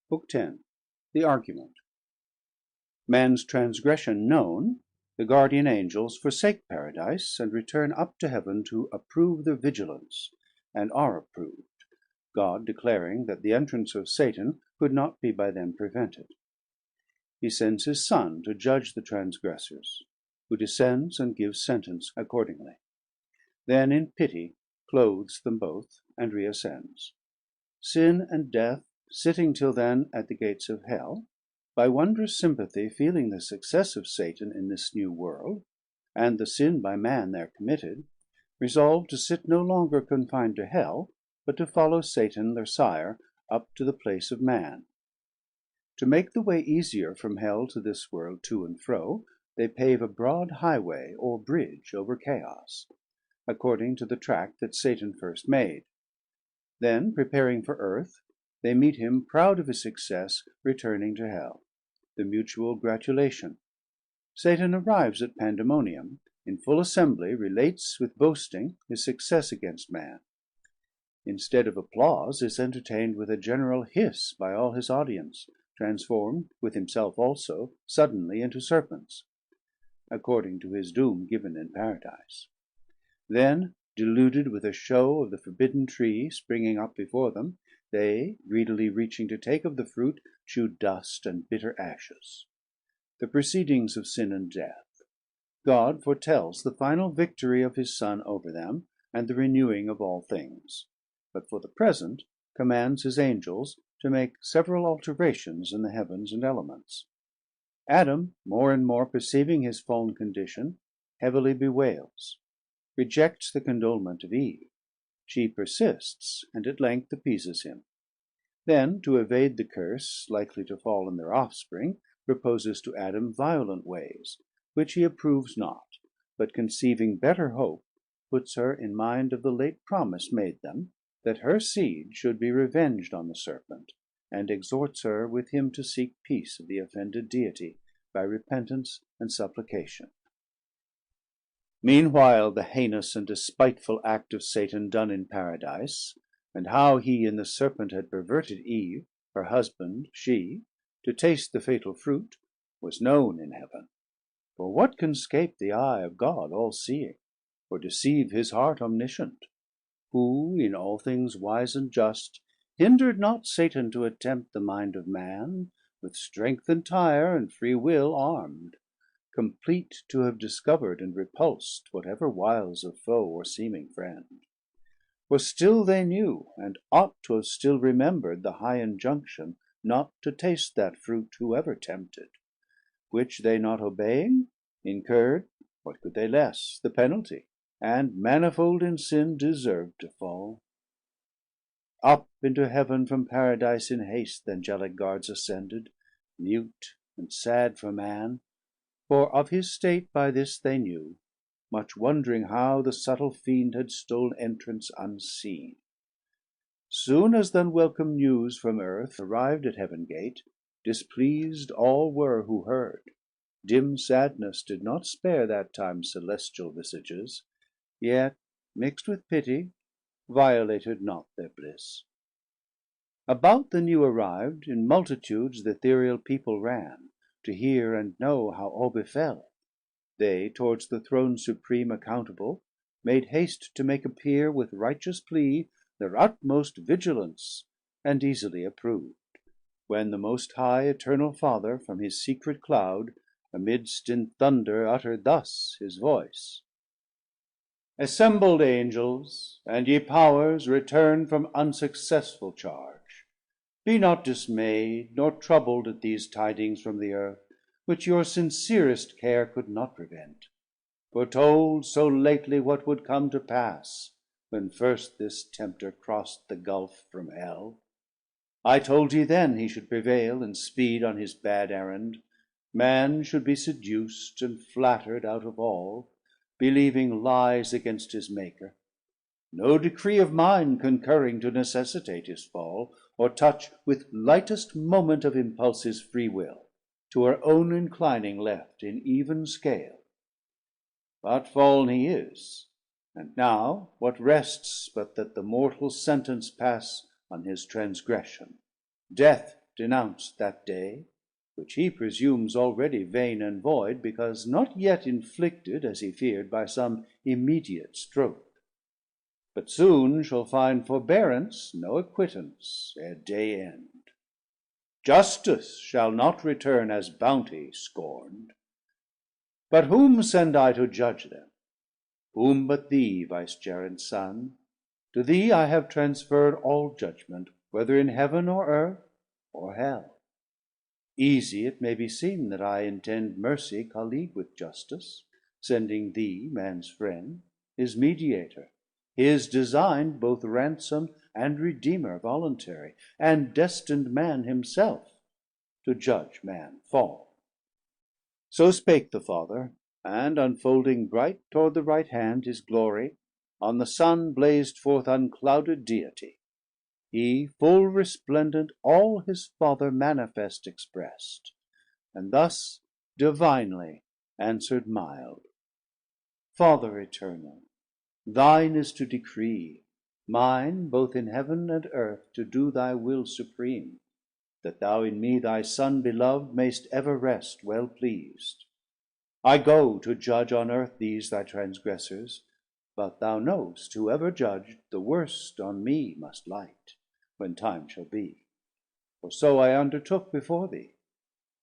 Book 10. The Argument. Man's transgression known, the guardian angels forsake paradise, and return up to heaven to approve their vigilance, and are approved, God declaring that the entrance of Satan could not be by them prevented. He sends his Son to judge the transgressors, who descends and gives sentence accordingly. Then in pity clothes them both, and reascends. Sin and death, sitting till then at the gates of hell, by wondrous sympathy feeling the success of Satan in this new world, and the sin by man there committed, resolved to sit no longer confined to hell, but to follow Satan their sire up to the place of man. To make the way easier from hell to this world to and fro, they pave a broad highway or bridge over chaos, according to the track that Satan first made. Then, preparing for earth, they meet him proud of his success, returning to hell. The mutual gratulation. Satan arrives at Pandemonium, in full assembly relates with boasting his success against man. Instead of applause, is entertained with a general hiss by all his audience, transformed, with himself also, suddenly into serpents, according to his doom given in paradise. Then, deluded with a show of the forbidden tree springing up before them, they, greedily reaching to take of the fruit, chew dust and bitter ashes. The proceedings of sin and death. God foretells the final victory of his Son over them, and the renewing of all things, but for the present commands his angels to make several alterations in the heavens and elements. Adam, more and more perceiving his fallen condition, heavily bewails, rejects the condolement of Eve. She persists, and at length appeases him. Then, to evade the curse likely to fall on their offspring, proposes to Adam violent ways, which he approves not, but conceiving better hope, puts her in mind of the late promise made them, that her seed should be revenged on the serpent, and exhorts her with him to seek peace of the offended deity by repentance and supplication. Meanwhile the heinous and despiteful act of Satan done in paradise, and how he in the serpent had perverted Eve, her husband, she, to taste the fatal fruit, was known in heaven. For what can scape the eye of God all-seeing, or deceive his heart omniscient, who in all things wise and just hindered not Satan to attempt the mind of man, with strength entire and free will arm'd, complete to have discovered and repulsed whatever wiles of foe or seeming friend. For still they knew, and ought to have still remembered, the high injunction not to taste that fruit whoever tempted, which they not obeying, incurred, what could they less, the penalty, and manifold in sin deserved to fall. Up into heaven from paradise in haste th' angelic guards ascended, mute and sad for man, for of his state by this they knew, much wondering how the subtle fiend had stol'n entrance unseen. Soon as th' unwelcome news from earth arrived at heaven gate, displeased all were who heard. Dim sadness did not spare that time celestial visages, yet mix'd with pity violated not their bliss. About the new arrived in multitudes th' ethereal people ran, to hear and know how all befell. They towards the Throne supreme accountable made haste to make appear with righteous plea their utmost vigilance, and easily approved, when the most high Eternal Father from his secret cloud amidst in thunder utter'd thus his voice: Assembled Angels, and ye Powers return'd from unsuccessful charge, be not dismay'd nor troubled at these tidings from the earth, which your sincerest care could not prevent, foretold so lately what would come to pass, when first this Tempter cross'd the Gulf from hell. I told ye then he should prevail and speed on his bad errand, man should be seduced and flatter'd out of all, believing lies against his Maker, no decree of mine concurring to necessitate his fall, or touch with lightest moment of impulse his free will, to our own inclining left in even scale. But fall'n he is, and now what rests but that the mortal sentence pass on his transgression, death denounced that day, which he presumes already vain and void, because not yet inflicted, as he fear'd, by some immediate stroke, but soon shall find forbearance no acquittance ere day end. Justice shall not return as bounty scorn'd. But whom send I to judge them? Whom but thee, Vicegerent's Son? To thee I have transferr'd all judgment, whether in heaven or earth or hell. Easy it may be seen that I intend mercy colleague with justice, sending thee, man's friend, his mediator, his designed both ransom and redeemer voluntary, and destined man himself to judge man fall. So spake the Father, and unfolding bright toward the right hand his glory, on the Son blazed forth unclouded deity. He full resplendent all his Father manifest expressed, and thus divinely answer'd mild: Father eternal, thine is to decree, mine both in heaven and earth to do thy will supreme, that thou in me thy Son belov'd mayst ever rest well pleased. I go to judge on earth these thy transgressors, but thou knowst, whoever judged, the worst on me must light, when time shall be. For so I undertook before thee,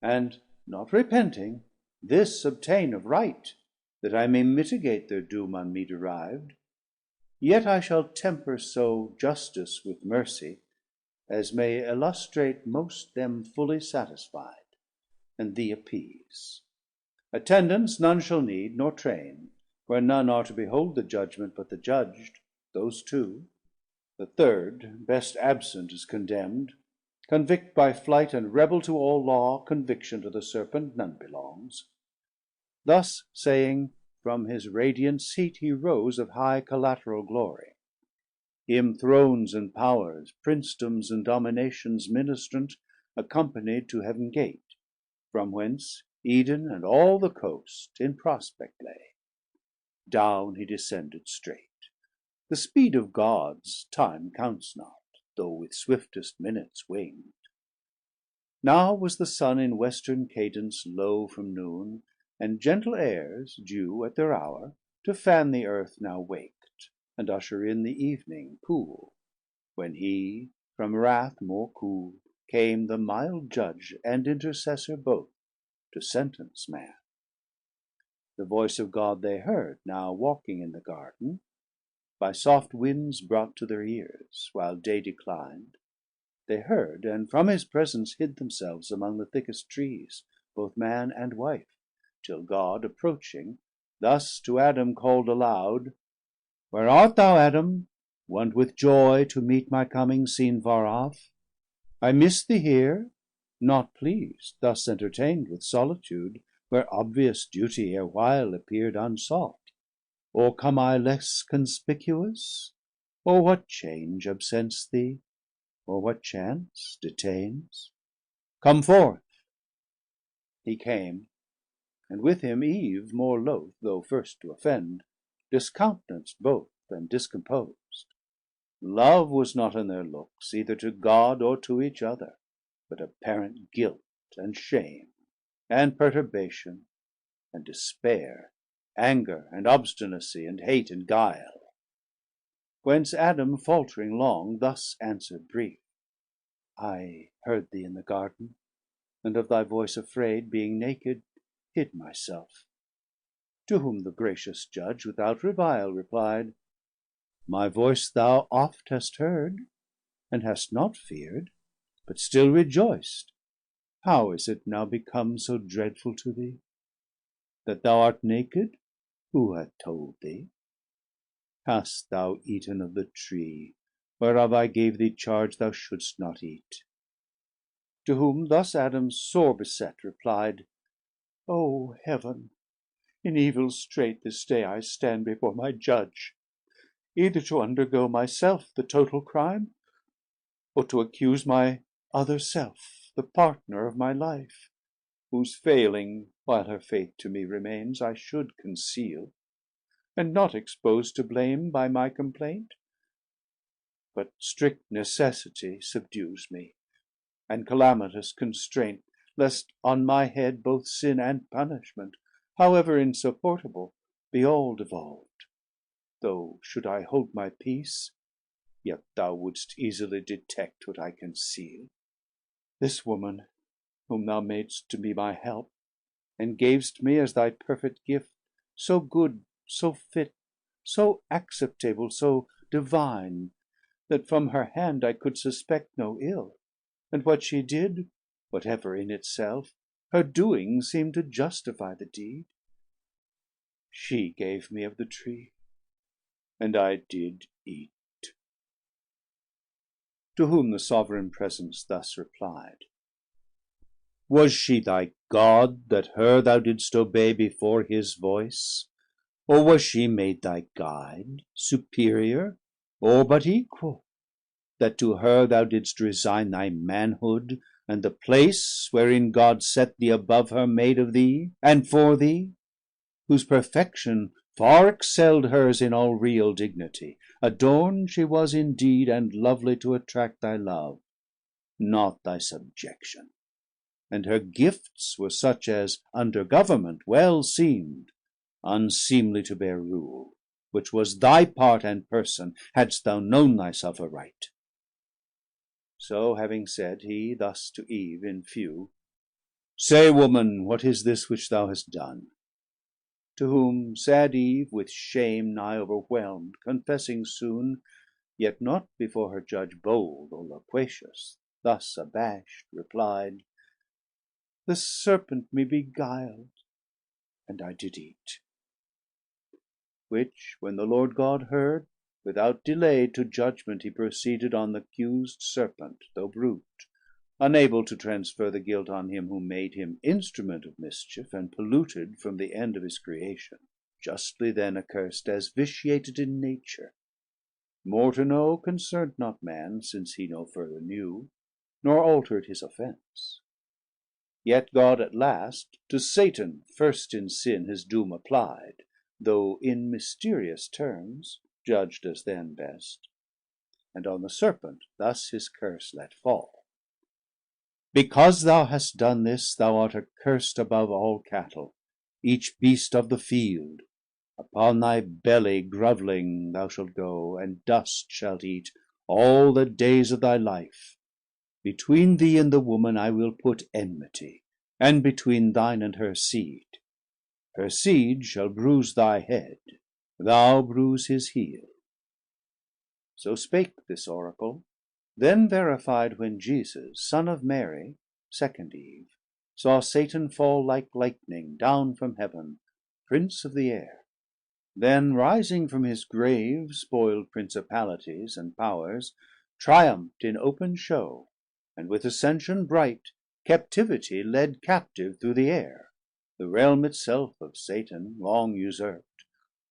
and not repenting, this obtain of right, that I may mitigate their doom on me deriv'd. Yet I shall temper so justice with mercy, as may illustrate most them fully satisfied, and thee appease. Attendance none shall need, nor train, where none are to behold the judgment but the judged, those two. The third, best absent, is condemned. Convict by flight, and rebel to all law, conviction to the Serpent none belongs. Thus saying, from his radiant seat he rose of high collateral glory. Him thrones and powers, princedoms and dominations ministrant, accompanied to Heaven gate, from whence Eden and all the coast in prospect lay. Down he descended straight. The speed of Gods time counts not, though with swiftest minutes wing'd. Now was the Sun in western cadence low from noon, and gentle airs due at their hour to fan the earth now waked, and usher in the evening cool, when he from wrath more cool came the mild Judge and Intercessor both, to sentence man. The voice of God they heard, now walking in the garden, by soft winds brought to their ears, while day declined. They heard, and from his presence hid themselves among the thickest trees, both man and wife, till God approaching, thus to Adam call'd aloud: Where art thou, Adam, wont with joy to meet my coming seen far off? I miss'd thee here, not pleased, thus entertain'd with solitude, where obvious duty erewhile appear'd unsought. Or come I less conspicuous? Or what change absents thee? Or what chance detains? Come forth. He came, and with him Eve, more loath, though first to offend, discountenanced both, and discomposed. Love was not in their looks, either to God or to each other, but apparent guilt and shame, and perturbation, and despair, anger and obstinacy, and hate and guile. Whence Adam faltering long thus answer'd brief: I heard thee in the garden, and of thy voice afraid, being naked, hid my self. To whom the gracious Judge without revile replied: My voice thou oft hast heard, and hast not fear'd, but still rejoiced. How is it now become so dreadful to thee? That thou art naked, who hath told thee? Hast thou eaten of the tree, whereof I gave thee charge thou shouldst not eat? To whom thus Adam sore beset replied: O Heaven, in evil strait this day I stand before my Judge, either to undergo my self the total crime, or to accuse my other self, the partner of my life, whose failing, while her faith to me remains, I should conceal, and not expose to blame by my complaint. But strict necessity subdues me, and calamitous constraint, lest on my head both sin and punishment, however insupportable, be all devolved. Though should I hold my peace, yet thou wouldst easily detect what I conceal. This woman, whom thou madest to be my help, and gavest me as thy perfect gift, so good, so fit, so acceptable, so divine, that from her hand I could suspect no ill, and what she did, whatever in itself, her doing seemed to justify the deed. She gave me of the tree, and I did eat. To whom the sovereign presence thus replied: Was she thy God, that her thou didst obey before his voice? Or was she made thy guide, superior, or but equal, that to her thou didst resign thy manhood, and the place wherein God set thee above her made of thee, and for thee, whose perfection far excell'd hers in all real dignity? Adorned she was indeed, and lovely to attract thy love, not thy subjection. And her gifts were such as under government well seem'd, unseemly to bear rule, which was thy part and person, hadst thou known thyself aright. So having said, he thus to Eve in few: Say, woman, what is this which thou hast done? To whom sad Eve, with shame nigh overwhelm'd, confessing soon, yet not before her judge bold or loquacious, thus abash'd replied: The serpent me beguil'd, and I did eat. Which when the Lord God heard, without delay To judgment he proceeded on th'accus'd Serpent, though brute, unable to transfer the guilt on him who made him instrument of mischief, and polluted from the end of his creation, justly then accursed as vitiated in nature. More to know concern'd not man, since he no further knew, nor alter'd his offence. Yet God at last to Satan first in sin his doom applied, though in mysterious terms, judged as then best, and on the Serpent thus his curse let fall: Because thou hast done this, thou art accursed above all cattle, each beast of the field. Upon thy belly groveling thou shalt go, and dust shalt eat all the days of thy life. Between thee and the woman I will put enmity, and between thine and her seed. Her seed shall bruise thy head, thou bruise his heel. So spake this oracle, then verified when Jesus, Son of Mary, second Eve, saw Satan fall like lightning down from heaven, Prince of the air. Then rising from his grave, spoil'd principalities and powers, triumph'd in open show, and with ascension bright captivity led captive through the air, the realm it self of Satan long usurp'd,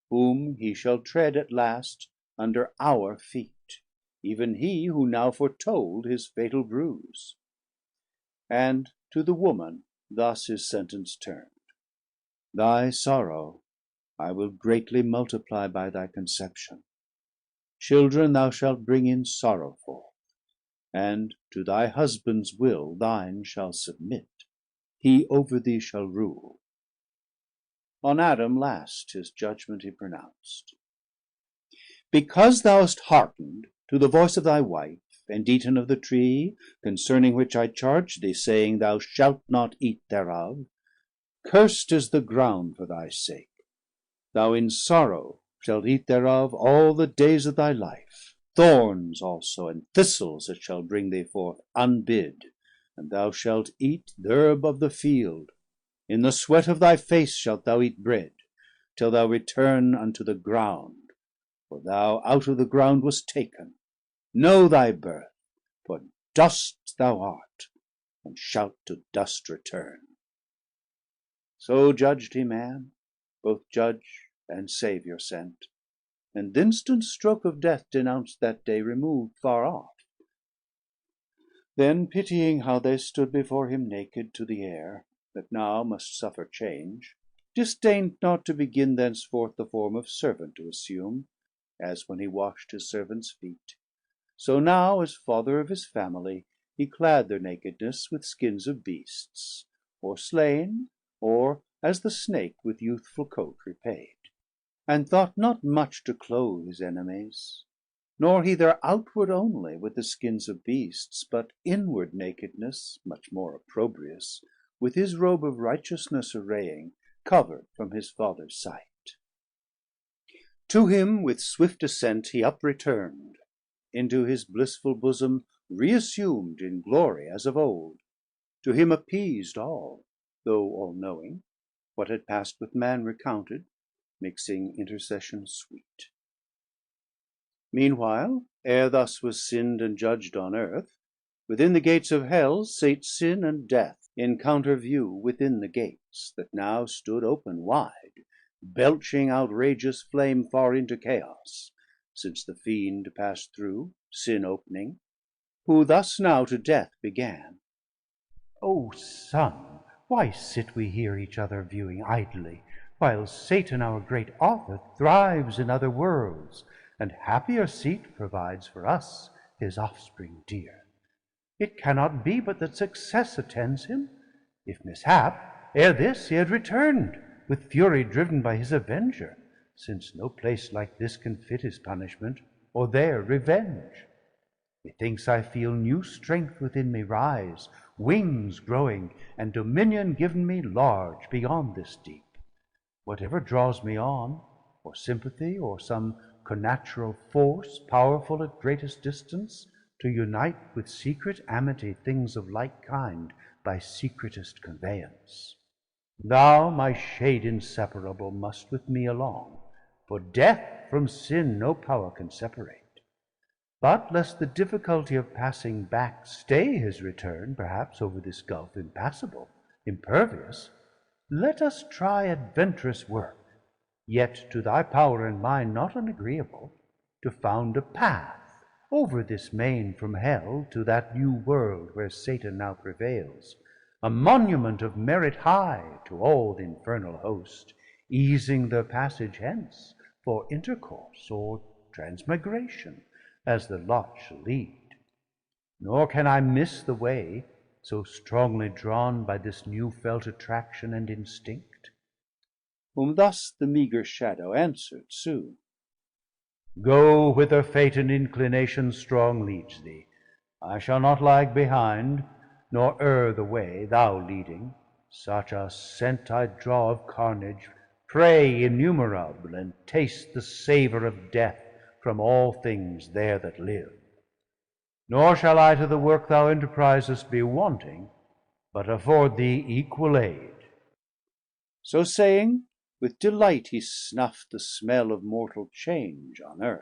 whom he shall tread at last under our feet, even he who now foretold his fatal bruise. And to the woman thus his sentence turn'd: Thy sorrow I will greatly multiply by thy conception. Children thou shalt bring in sorrow forth, and to thy husband's will thine shall submit, he over thee shall rule. On Adam last his judgment he pronounced: Because thou hast hearkened to the voice of thy wife, and eaten of the tree, concerning which I charged thee, saying, Thou shalt not eat thereof, cursed is the ground for thy sake. Thou in sorrow shalt eat thereof all the days of thy life. Thorns also and thistles it shall bring thee forth unbid, and thou shalt eat the herb of the field. In the sweat of thy face shalt thou eat bread, till thou return unto the ground, for thou out of the ground wast taken. Know thy birth, for dust thou art, and shalt to dust return. So judged he man, both judge and Saviour sent, and th'instant stroke of death denounced that day removed far off. Then pitying how they stood before him naked to the air, that now must suffer change, disdain'd not to begin thenceforth the form of servant to assume, as when he wash'd his servants feet. So now as father of his family he clad their nakedness with skins of beasts, or slain, or as the snake with youthful coat repaid, and thought not much to clothe his enemies, nor he their outward only with the skins of beasts, but inward nakedness, much more opprobrious, with his robe of righteousness arraying, covered from his Father's sight. To him with swift ascent he up return'd, into his blissful bosom reassumed in glory as of old, to him appeased all, though all knowing, what had passed with man recounted, mixing intercession sweet. Meanwhile, ere thus was sinn'd and judged on earth, within the gates of hell sate sin and death in counter view within the gates, that now stood open wide, belching outrageous flame far into chaos, since the Fiend passed through, sin opening, who thus now to death began. O Son, why sit we here each other viewing idly, while Satan our great author thrives in other worlds, and happier seat provides for us, his offspring dear? It cannot be but that success attends him, if mishap ere this he had returned, with fury driven by his avenger, since no place like this can fit his punishment, or there revenge. Methinks I feel new strength within me rise, wings growing, and dominion given me large beyond this deep. Whatever draws me on, or sympathy, or some connatural force, powerful at greatest distance, to unite with secret amity things of like kind by secretest conveyance. Thou, my shade inseparable, must with me along, for death from sin no power can separate. But lest the difficulty of passing back stay his return, perhaps over this gulf impassable, impervious, let us try adventurous work, yet to thy power and mine not unagreeable, to found a path over this main from hell to that new world where Satan now prevails, a monument of merit high to all the infernal host, easing their passage hence for intercourse or transmigration, as the lot shall lead. Nor can I miss the way, so strongly drawn by this new felt attraction and instinct. Whom thus the meager shadow answered soon: Go whither fate and inclination strong leads thee. I shall not lag behind, nor err the way, thou leading. Such a scent I draw of carnage, prey innumerable, and taste the savor of death from all things there that live. Nor shall I to the work thou enterprisest be wanting, but afford thee equal aid. So saying, with delight he snuffed the smell of mortal change on earth,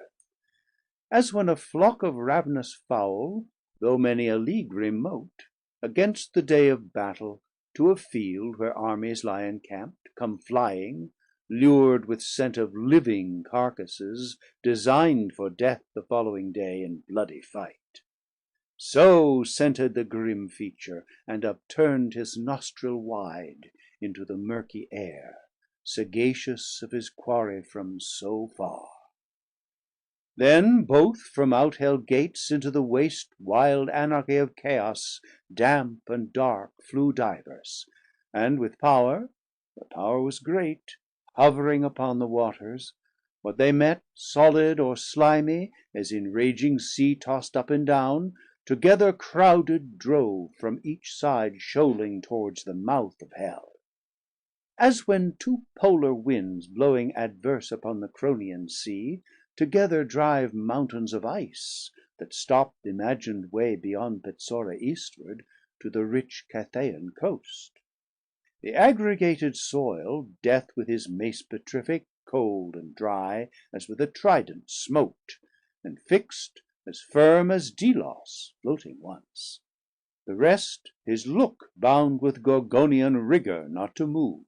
as when a flock of ravenous fowl, though many a league remote, against the day of battle, to a field where armies lie encamped, come flying, lured with scent of living carcasses, designed for death the following day in bloody fight. So scented the grim feature, and upturned his nostril wide into the murky air, sagacious of his quarry from so far. Then both from out hell gates into the waste wild anarchy of chaos, damp and dark, flew divers, and with power, the power was great, hovering upon the waters, what they met, solid or slimy, as in raging sea tossed up and down, together crowded drove from each side shoaling towards the mouth of hell. As when two polar winds blowing adverse upon the Cronian sea, together drive mountains of ice, that stop th' imagined way beyond Petsora eastward to the rich Cathaean coast. The aggregated soil death with his mace petrific, cold and dry, as with a trident smote, and fixed as firm as Delos floating once. The rest his look bound with Gorgonian rigor not to move,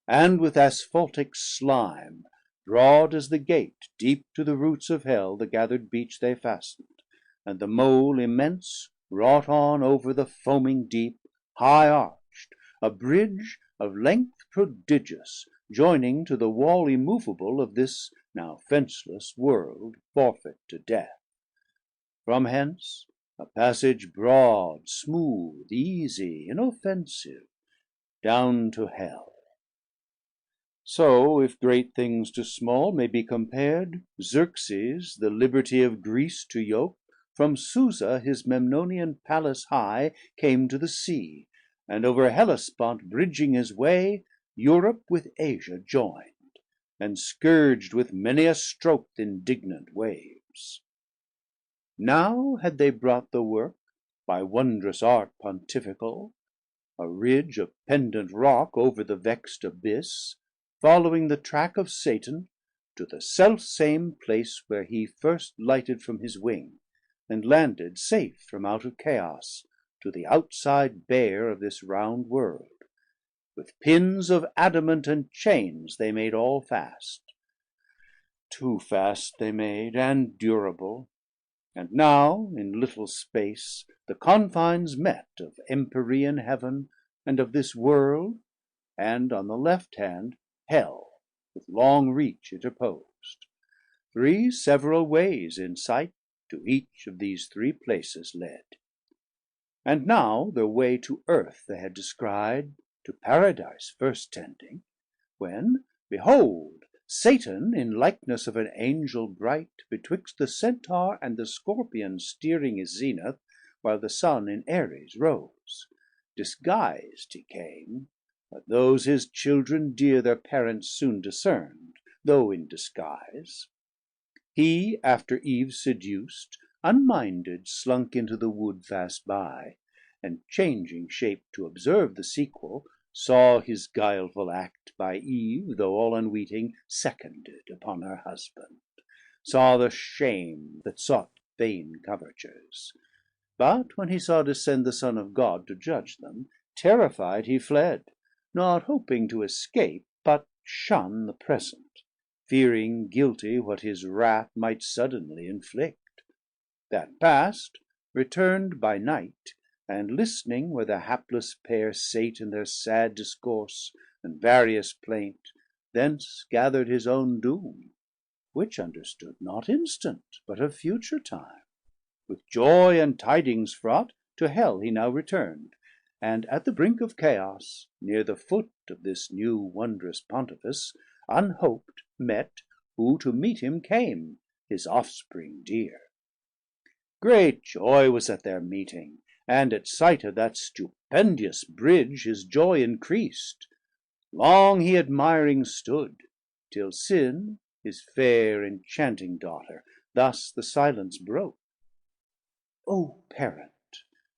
and with asphaltic slime, broad as the gate, deep to the roots of hell the gathered beach they fastened, and the mole immense wrought on over the foaming deep, high arched, a bridge of length prodigious, joining to the wall immovable of this now fenceless world, forfeit to death. From hence a passage broad, smooth, easy, inoffensive, down to hell. So if great things to small may be compared, Xerxes the liberty of Greece to yoke, From Susa his Memnonian palace high Came to the sea, and over Hellespont Bridging his way, Europe with Asia join'd, And scourg'd with many a stroke th' indignant waves. Now had they brought the work, by wondrous art Pontifical, a ridge of pendant rock Over the vext abyss, following the track Of Satan to the self same place where he First lighted from his wing, and landed safe From out of Chaos to the outside bare Of this round world. With pins of adamant and chains they made all fast, too fast they made, and durable. And now in little space the confines met Of Empyrean Heaven, and of this world, And on the left hand Hell with long reach interposed. 3 several ways in sight to each of these 3 places led. And now their way to Earth they had descried, To Paradise first tending, when behold Satan in likeness of an Angel bright, Betwixt the Centaur and the Scorpion steering His zenith, while the Sun in Aries rose. Disguised he came, but those his children dear Their parents soon discern'd, though in disguise. He after Eve seduced, unminded slunk Into the wood fast by, and changing shape To observe the sequel, saw his guileful act By Eve, though all unweeting, seconded Upon her husband, saw the shame that sought Vain covertures. But when he saw descend The Son of God to judge them, terrified He fled, not hoping to escape, but shun The present, fearing guilty what his wrath Might suddenly inflict. That past, return'd by night, and listning where the hapless pair Sate in their sad discourse and various plaint, Thence gather'd his own doom, which understood Not instant, but of future time. With joy and tidings fraught, to Hell he now return'd, and at the brink of Chaos, near the foot of this new wondrous Pontifice, Unhoped met who to meet him came, his offspring dear. Great joy was at their meeting, and at sight Of that stupendious Bridge his joy increased. Long he admiring stood, till Sin, his fair enchanting daughter, thus the silence broke. O Parent,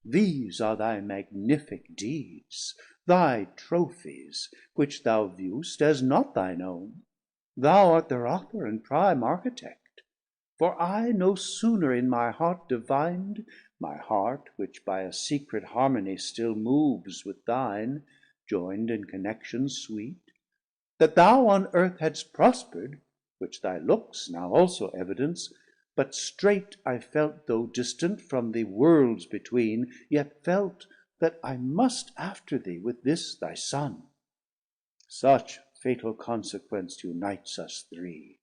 these are thy magnific deeds, Thy trophies, which thou viewst as not thine own. Thou art their Author and prime Architect. For I no sooner in my heart divin'd, My heart which by a secret harmony Still moves with thine, join'd in connection sweet, That thou on Earth hadst prosper'd, which thy looks Now also evidence, but straight I felt, Though distant from thee worlds between, yet felt that I must after thee with this thy Son. Such fatal consequence unites us 3.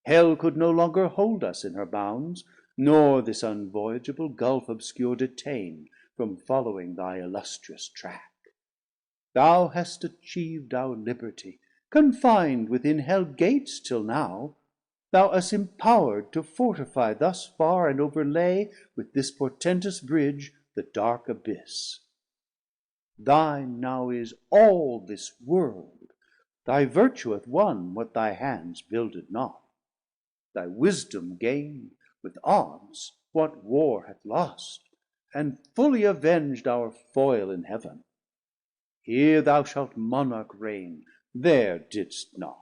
Hell could no longer hold us in her bounds, Nor this unvoyageable Gulf obscure Detain from following thy illustrious track. Thou hast achiev'd our liberty, confin'd Within Hell gates till now, thou us empower'd To fortify thus far, and overlay With this portentous Bridge the dark abyss. Thine now is all this world, thy virtue hath won What thy hands builded not, thy wisdom gain'd With odds what war hath lost, and fully Aveng'd our foil in Heaven. Here thou shalt Monarch reign, there didst not.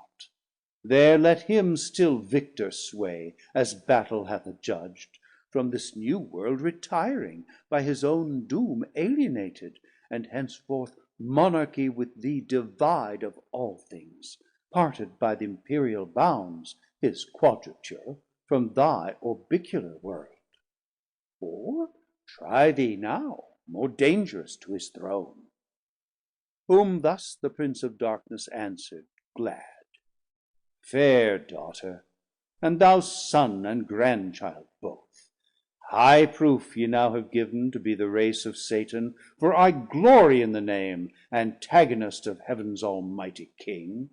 There let him still Victor sway, as battle hath adjudged, From this new world retiring, by his own doom Alienated, and henceforth Monarchy with thee divide Of all things, parted by th' Imperial bounds, His quadrature, from thy orbicular world. Or try thee now, more dangerous to his throne. Whom thus the Prince of Darkness answer'd glad: Fair daughter, and thou Son and Grandchild both, High proof ye now have given to be the race of Satan, for I glory in the name, antagonist of Heavens almighty King.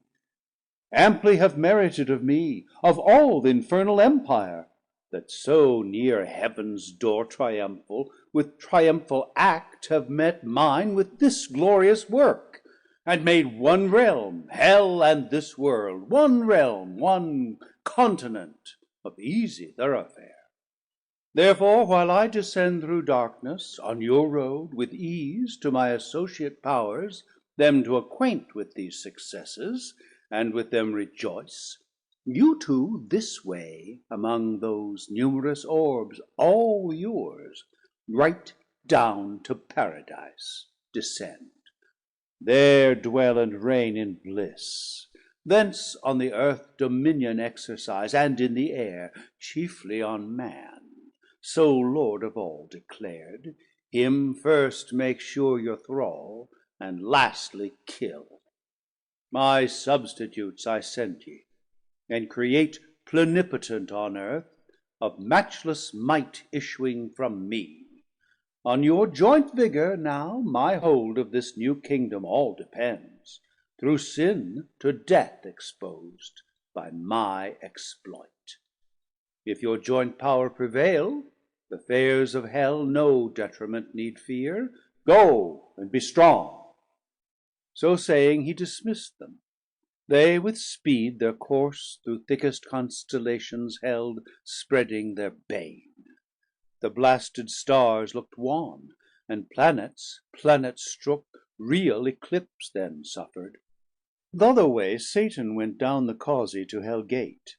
Amply have merited of me, of all the infernal Empire, that so near Heavens door triumphal, with triumphal act have met mine with this glorious work, and made one realm, Hell and this world, one realm, one continent of easy thoroughfare. Therefore, while I descend through darkness on your road with ease to my associate powers, them to acquaint with these successes, and with them rejoice, you too this way among those numerous orbs, all yours, right down to Paradise descend, there dwell and reign in bliss, thence on the earth dominion exercise, and in the air, chiefly on man, so Lord of all declared, him first make sure your thrall, and lastly kill. My substitutes I send ye, and create plenipotent on earth, of matchless might issuing from me. On your joint vigor now my hold of this new kingdom all depends, through sin to death exposed by my exploit. If your joint power prevail, the fares of Hell no detriment need fear. Go and be strong. So saying, he dismissed them. They with speed their course through thickest constellations held, spreading their bane. The blasted stars looked wan, and planets strook, real eclipse then suffered. The other way Satan went down the causey to Hell gate.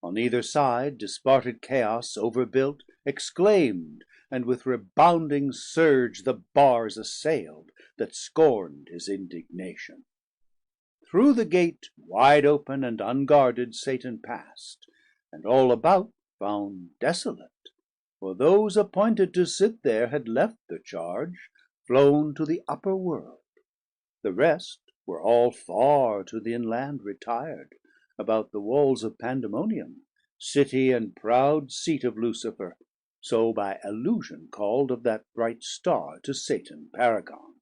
On either side disparted chaos overbuilt, exclaim'd, and with rebounding surge the bars assailed, that scorn'd his indignation. Through the gate wide open and unguarded Satan passed, and all about found desolate, for those appointed to sit there had left the charge, flown to the upper world. The rest were all far to the inland retired, about the walls of Pandemonium, city and proud seat of Lucifer, so by allusion called of that bright star to Satan paragoned.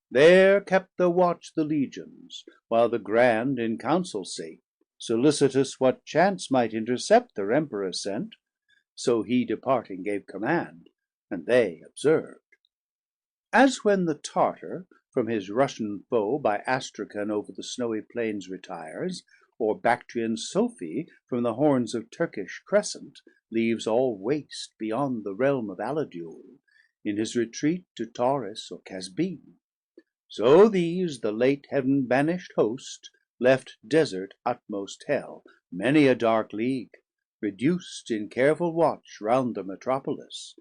There kept the watch the legions, while the grand in counsel sate, solicitous what chance might intercept their Emperor sent. So he departing gave command, and they observed. As when the Tartar from his Russian foe by Astrakhan over the snowy plains retires, or Bactrian Sophy from the horns of Turkish Crescent leaves all waste beyond the realm of Aladule, in his retreat to Tauris or Casbin, so these the late heaven banished host left desert utmost Hell, many a dark league, reduced in careful watch round the Metropolis,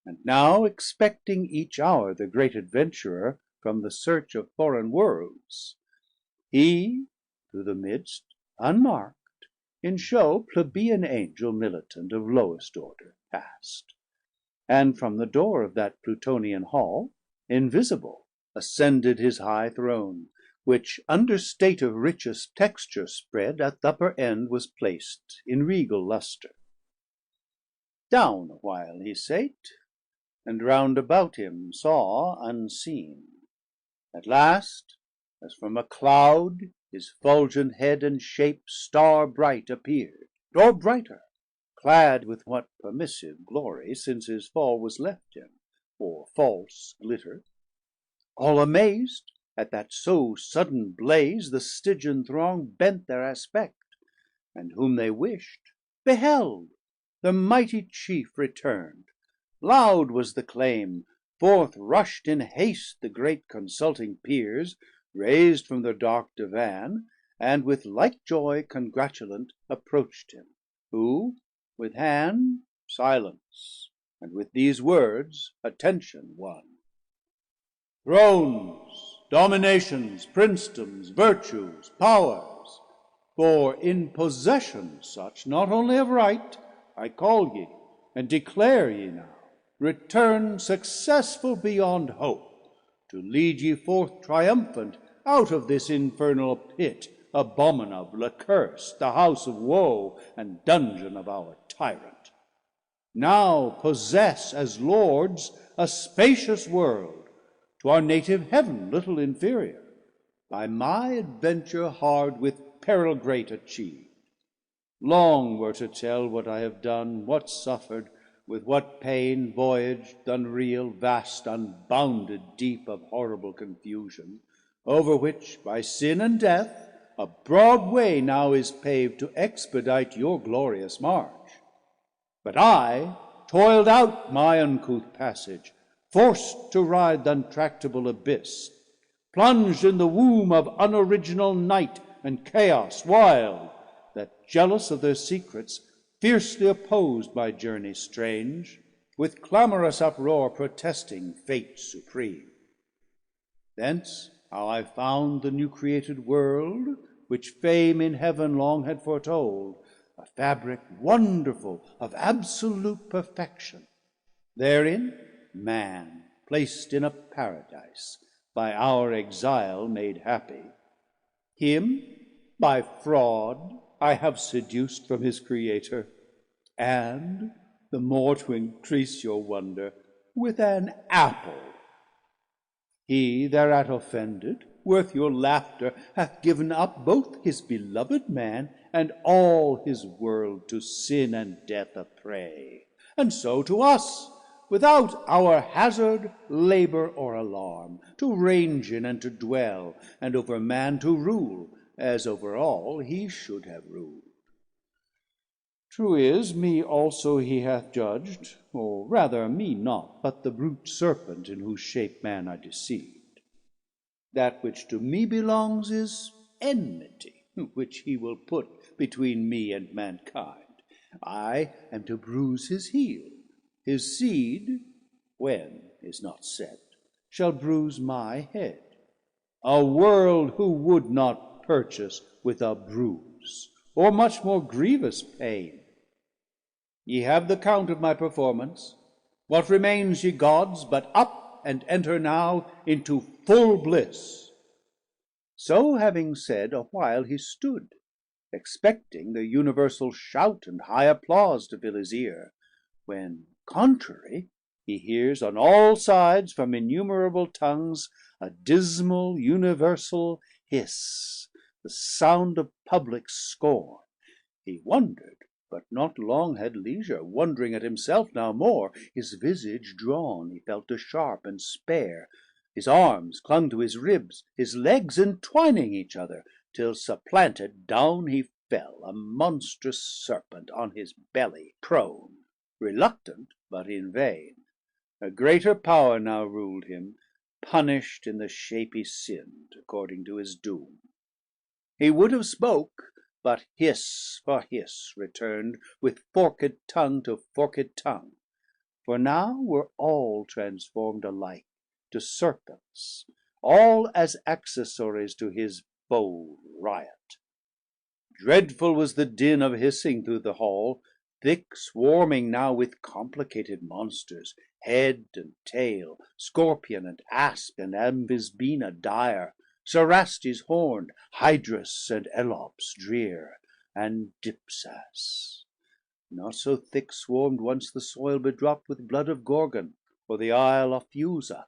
and now expecting each hour the great adventurer from the search of foreign worlds. He through the midst, unmarked, in show plebeian angel militant of lowest order passed, and from the door of that Plutonian hall, invisible, ascended his high throne, which under state of richest texture spread, at the upper end was placed in regal lustre. Down a while he sate, and round about him saw unseen. At last, as from a cloud, his fulgent head and shape star bright appear'd, or brighter, clad with what permissive glory since his fall was left him, or false glitter. All amazed at that so sudden blaze, the Stygian throng bent their aspect, and whom they wished beheld. The mighty chief return'd, loud was the claim, forth rush'd in haste the great consulting peers, raised from their dark divan, and with like joy congratulant approach'd him, who with hand silence, and with these words attention won. Thrones, dominations, princedoms, virtues, powers, for in possession such, not only of right, I call ye, and declare ye now, return successful beyond hope, to lead ye forth triumphant out of this infernal pit, abominable, accursed, the house of woe and dungeon of our tyrant. now possess as lords a spacious world, to our native heaven little inferior, by my adventure hard with peril great achieved. Long were to tell what I have done, what suffered, with what pain voyaged, unreal, vast, unbounded deep of horrible confusion, over which by sin and death a broad way now is paved to expedite your glorious march. But I toiled out my uncouth passage, forced to ride th' untractable abyss, plunged in the womb of unoriginal night and chaos wild, that, jealous of their secrets, fiercely opposed my journey strange, with clamorous uproar protesting fate supreme. Thence how I found the new created world, which fame in heaven long had foretold, a fabric wonderful of absolute perfection. Therein man, placed in a paradise, by our exile made happy. Him by fraud I have seduced from his Creator, and, the more to increase your wonder, with an apple. He thereat offended, worth your laughter, hath given up both his beloved man and all his world to sin and death a prey, and so to us, without our hazard, labor, or alarm, to range in and to dwell, and over man to rule, as over all he should have ruled. True is, me also he hath judged, or rather me not, but the brute serpent, in whose shape man I deceived. That which to me belongs is enmity, which he will put between me and mankind. I am to bruise his heel. His seed, when is not set, shall bruise my head. A world who would not purchase with a bruise, or much more grievous pain. Ye have the count of my performance. What remains, ye gods, but up and enter now into full bliss? So having said, a while he stood, expecting the universal shout and high applause to fill his ear, when contrary he hears on all sides from innumerable tongues a dismal universal hiss, the sound of public scorn. He wondered, but not long had leisure, wondering at himself now more. His visage drawn he felt to sharp and spare, his arms clung to his ribs, his legs entwining each other, till supplanted down he fell, a monstrous serpent on his belly prone, reluctant, but in vain. A greater power now ruled him, punished in the shape he sinned, according to his doom. He would have spoke, but hiss for hiss returned, with forked tongue to forked tongue. For now were all transformed alike to serpents, all as accessories to his bold riot. Dreadful was the din of hissing through the hall, thick swarming now with complicated monsters, head and tail, scorpion and asp and ambisbina dire, Cerastes horned, Hydrus and Elops drear, and Dipsas. Not so thick swarm'd once the soil bedropped with blood of Gorgon, or the isle of Fusa,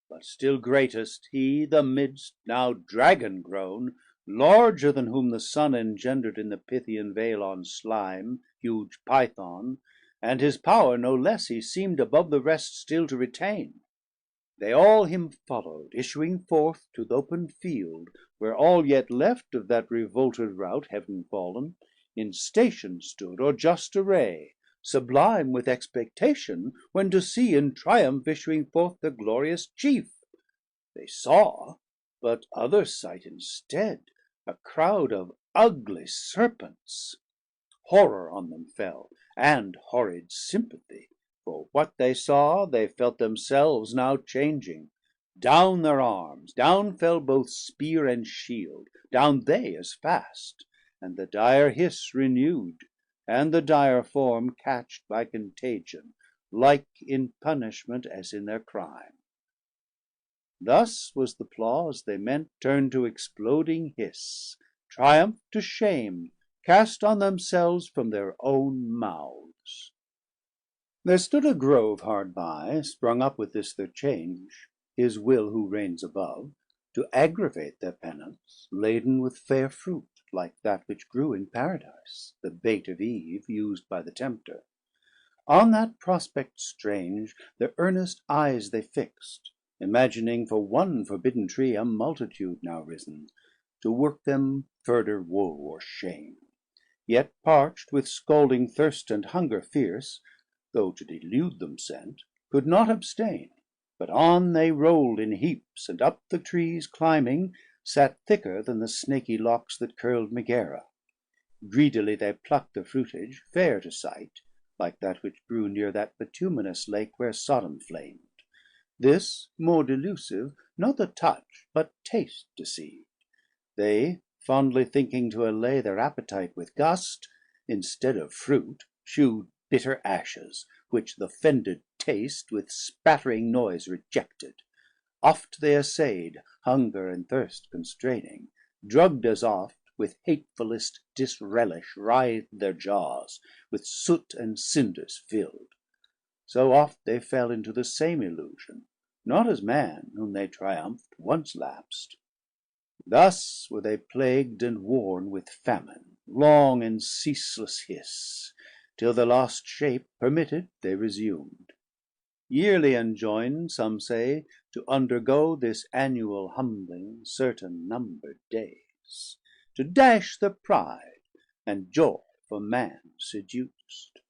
but still greatest he, the midst, now dragon grown, larger than whom the sun engendered in the Pythian vale on slime, huge Python, and his power no less he seemed above the rest still to retain. They all him followed, issuing forth to th'open field, where all yet left of that revolted rout heaven fallen, in station stood, or just array, sublime with expectation, when to see in triumph issuing forth the glorious chief. They saw, but other sight instead, a crowd of ugly serpents. Horror on them fell, and horrid sympathy, for what they saw they felt themselves now changing. Down their arms, down fell both spear and shield, down they as fast, and the dire hiss renewed, and the dire form catched by contagion, like in punishment as in their crime. Thus was the applause they meant turned to exploding hiss, triumph to shame, cast on themselves from their own mouths. There stood a grove hard by, sprung up with this their change, his will who reigns above, to aggravate their penance, laden with fair fruit, like that which grew in Paradise, the bait of Eve used by the Tempter. On that prospect strange their earnest eyes they fixed, imagining for one forbidden tree a multitude now risen, to work them further woe or shame. Yet parch'd with scalding thirst and hunger fierce, though to delude them sent, could not abstain, but on they roll'd in heaps, and up the trees climbing, sat thicker than the snaky locks that curl'd Megara. Greedily they pluck'd the fruitage, fair to sight, like that which grew near that bituminous lake where Sodom flamed. This more delusive, not the touch, but taste deceived. They, fondly thinking to allay their appetite with gust, instead of fruit chew'd bitter ashes, which the fended taste with spattering noise rejected. Oft they assay'd, hunger and thirst constraining, drugg'd as oft, with hatefullest disrelish writhed their jaws, with soot and cinders fill'd. So oft they fell into the same illusion, not as man, whom they triumph'd, once lapsed. Thus were they plagued and worn with famine, long and ceaseless hiss, till the lost shape permitted they resumed. Yearly enjoin'd, some say, to undergo this annual humbling certain number'd days, to dash the pride and joy for man seduced.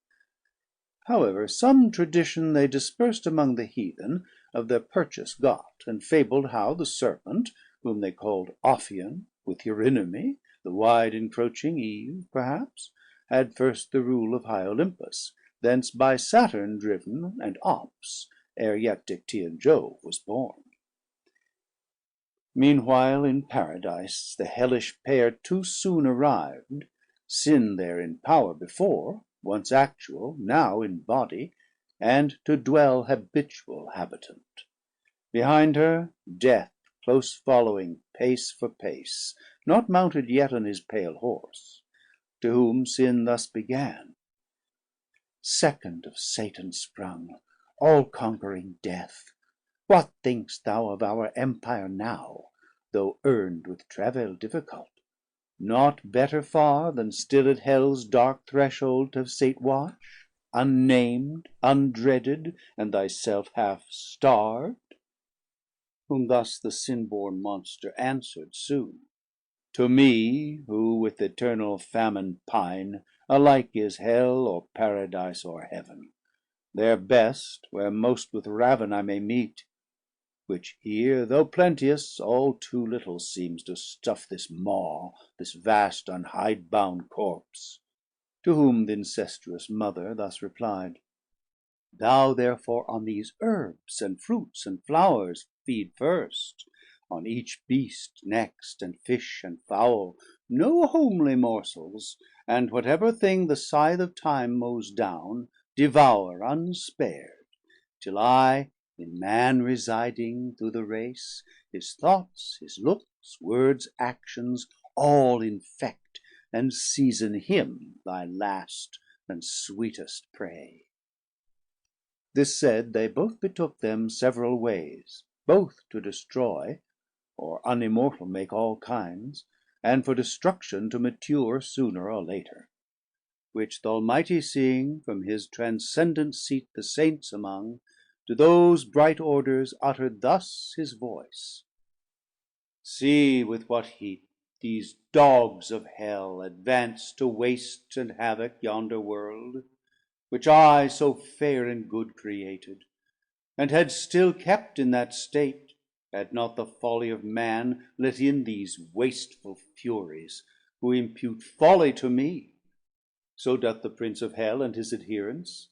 However, some tradition they dispers'd among the Heathen of their purchase got, and fabl'd how the Serpent, whom they call'd Ophion, with Eurynome, the wide encroaching Eve perhaps, had first the rule of high Olympus, thence by Saturn driven, and Ops, ere yet Dictaean Jove was born. Meanwhile in Paradise the hellish pair too soon arriv'd, sin there in power before, once actual, now in body, and to dwell habitual habitant. Behind her Death close following pace for pace, not mounted yet on his pale horse, to whom sin thus began: Second of Satan sprung, all conquering Death, what think'st thou of our Empire now, though earn'd with travail difficult? Not better far than still at Hells dark threshold To have sate watch, unnam'd, undreaded, and thy self half starv'd? Whom thus the sin born monster answer'd soon: To me, who with eternal famine pine, Alike is Hell, or Paradise, or Heaven, There best, where most with ravin I may meet, which here, though plenteous, all too little seems To stuff this maw, this vast unhidebound corpse. To whom th' incestuous Mother thus replied: Thou therefore on these herbs, and fruits, and flowers Feed first, on each beast next, and fish and fowl, No homely morsels, and whatever thing The scythe of time mows down, devour unspared, Till I, in man residing through the race, His thoughts, his looks, words, actions, all infect, And season him thy last and sweetest prey. This said, they both betook them several ways, Both to destroy, or unimmortal make All kinds, and for destruction to mature Sooner or later: which th' Almighty seeing, From his transcendent seat the Saints among, To those bright Orders utter'd thus his voice: See with what heat these dogs of Hell advance To waste and havoc yonder World, which I So fair and good created, and had still Kept in that state, had not the folly of man Let in these wasteful furies, who impute Folly to me: so doth the Prince of Hell And his adherents,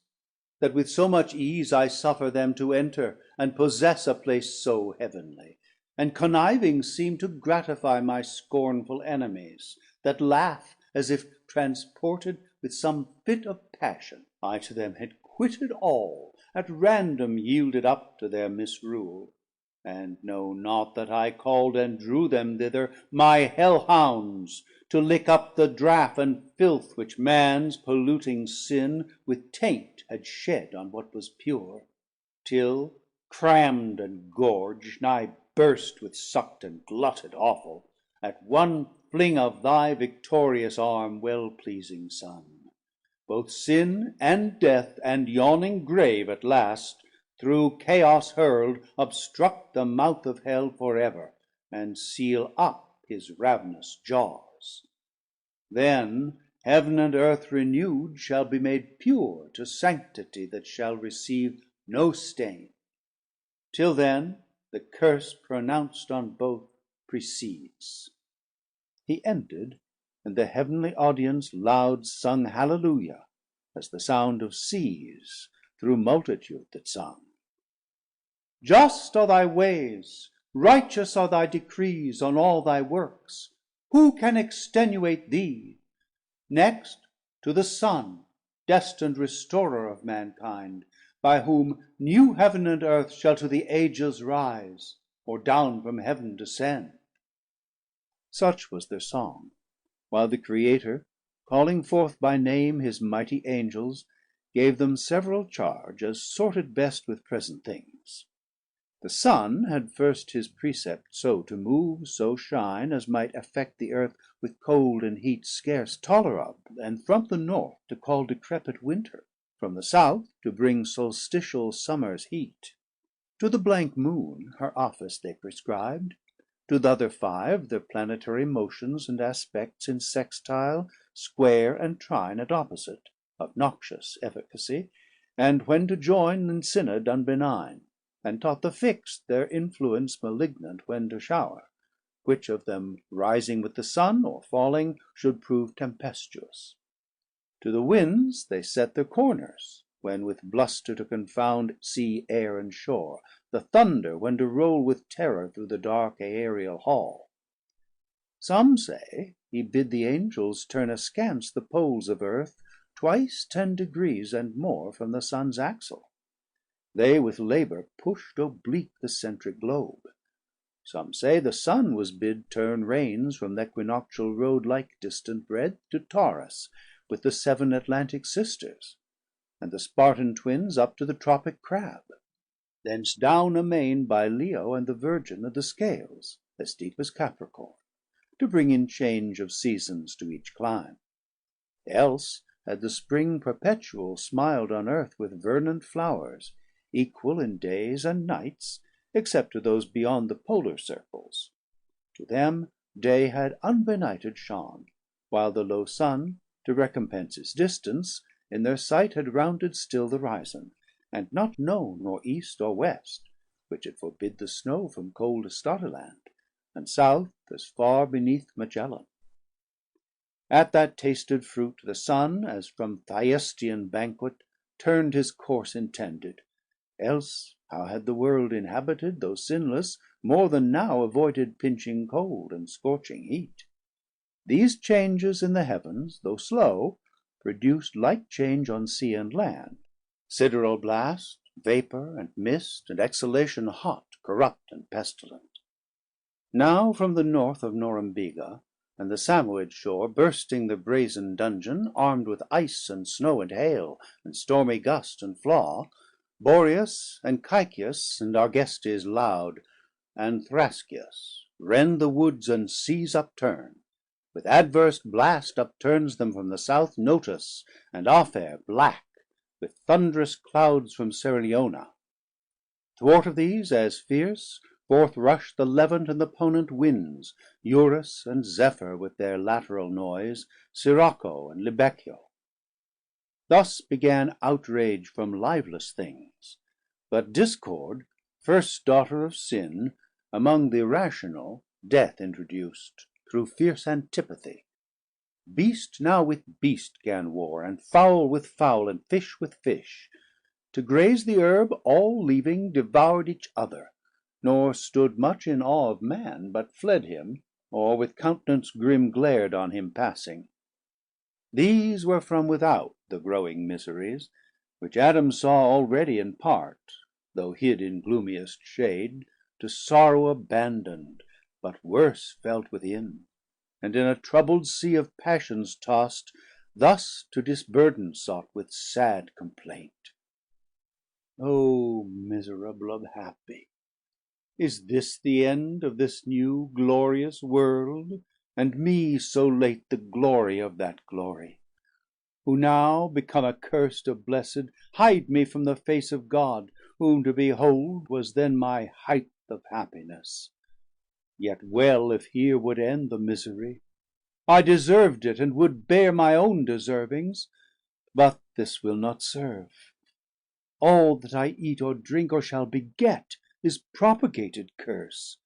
that with so much ease I suffer them to enter and possess A place so heavenly, and conniving seem To gratify my scornful enemies, That laugh as if transported with some fit Of passion, I to them had quitted all, At random yielded up to their misrule, And know not that I call'd and drew them thither My Hell hounds, to lick up the draught and filth which man's polluting sin with taint had shed on what was pure, till, crammed and gorged, nigh burst with sucked and glutted offal, at one fling of thy victorious arm, well-pleasing Son, both sin and death and yawning grave at last, through chaos hurled, obstruct the mouth of hell forever, and seal up his ravenous jaws. Then heaven and earth renewed shall be made pure to sanctity that shall receive no stain. Till then the curse pronounced on both precedes. He ended, and the heavenly audience loud sung Hallelujah, as the sound of seas through multitude that sung. Just are thy ways, righteous are thy decrees on all thy works. Who can extenuate thee? Next to the Son, destined restorer of mankind, by whom new heaven and earth shall to the ages rise, or down from heaven descend. Such was their song, while the Creator, calling forth by name his mighty angels, gave them several charge, as sorted best with present things. The Sun had first his precept so to move, so shine, as might affect the earth with cold and heat scarce tolerable, and from the north to call decrepit winter, from the south to bring solstitial summer's heat. To the blank Moon her office they prescribed, to the other 5 their planetary motions and aspects in sextile, square, and trine at opposite, of noxious efficacy, and when to join in synod unbenign, and taught the fixt their influence malignant when to shower, which of them rising with the Sun or falling should prove tempestuous. To the winds they set their corners, when with bluster to confound sea, air, and shore, the thunder when to roll with terror through the dark aerial hall. Some say he bid the Angels turn askance the poles of earth twice 10 degrees and more from the Sun's axle. They with labour pushed oblique the centric globe. Some say the Sun was bid turn reins from the equinoctial road like distant breadth to Taurus, with the 7 Atlantic sisters, and the Spartan twins up to the Tropic Crab, thence down amain by Leo and the Virgin of the Scales, as deep as Capricorn, to bring in change of seasons to each clime. Else had the Spring perpetual smiled on earth with vernant flowers, equal in days and nights, except to those beyond the polar circles. To them day had unbenighted shone, while the low Sun, to recompense his distance, in their sight had rounded still the Horizon, and not known nor east or west, which had forbid the snow from cold Statiland, and south as far beneath Magellan. At that tasted fruit the Sun, as from Thyestean banquet, turned his course intended, else how had the world inhabited, though sinless, more than now avoided pinching cold and scorching heat? These changes in the heavens, though slow, produced like change on sea and land, sideral blast, vapor, and mist, and exhalation hot, corrupt, and pestilent. Now from the north of Norumbega and the Samoid shore, bursting the brazen dungeon, armed with ice and snow and hail, and stormy gust and flaw, Boreas and Caecius and Argestes loud, and Thrascius rend the woods and seas upturn. With adverse blast upturns them from the south Notus, and Afer black, with thunderous clouds from Cerliona. Thwart of these as fierce, forth rush the Levant and the Ponent winds, Eurus and Zephyr with their lateral noise, Sirocco and Libecchio. Thus began outrage from liveless things, but discord, first daughter of sin, among the irrational death introduced, through fierce antipathy. Beast now with beast gan war, and fowl with fowl, and fish with fish. To graze the herb all leaving, devoured each other, nor stood much in awe of man, but fled him, or with countenance grim glared on him passing. These were from without the growing miseries, which Adam saw already in part, though hid in gloomiest shade, to sorrow abandoned, but worse felt within, and in a troubled sea of passions tossed, thus to disburden sought with sad complaint. O miserable of happy, is this the end of this new glorious world, and me so late the glory of that glory? Who now become accursed of blessed, hide me from the face of God, whom to behold was then my height of happiness. Yet well if here would end the misery, I deserved it, and would bear my own deservings, but this will not serve. All that I eat or drink or shall beget is propagated curse.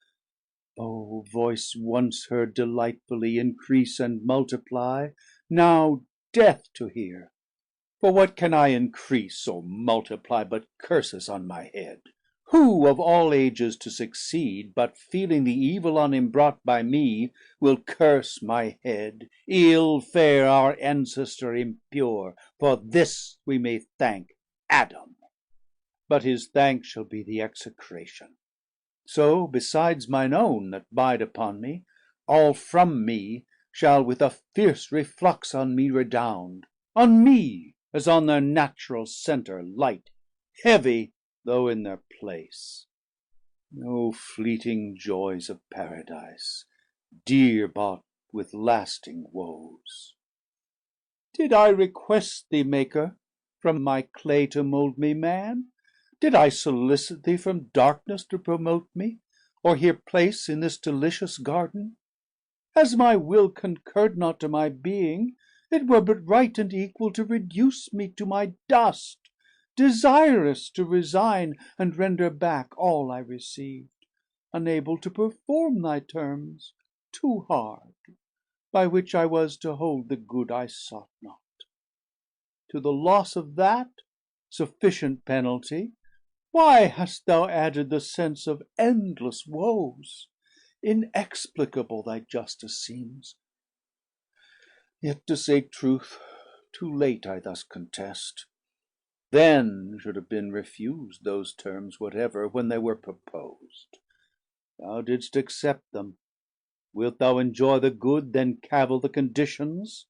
O voice once heard delightfully, increase and multiply, now death to hear. For what can I increase or multiply but curses on my head? Who of all ages to succeed, but feeling the evil on him brought by me, will curse my head? Ill fare our ancestor impure, for this we may thank Adam, but his thanks shall be the execration. So besides mine own that bide upon me, all from me shall with a fierce reflux on me redound, on me as on their natural center light, heavy though in their place. O fleeting joys of Paradise, dear bought with lasting woes! Did I request thee, Maker, from my clay to mould me man? Did I solicit thee from darkness to promote me, or here place in this delicious garden? As my will concurred not to my being, it were but right and equal to reduce me to my dust, desirous to resign and render back all I received, unable to perform thy terms, too hard, by which I was to hold the good I sought not. To the loss of that sufficient penalty, why hast thou added the sense of endless woes? Inexplicable thy justice seems. Yet to say truth, too late I thus contest. Then should have been refused those terms whatever, when they were proposed. Thou didst accept them. Wilt thou enjoy the good, then cavil the conditions?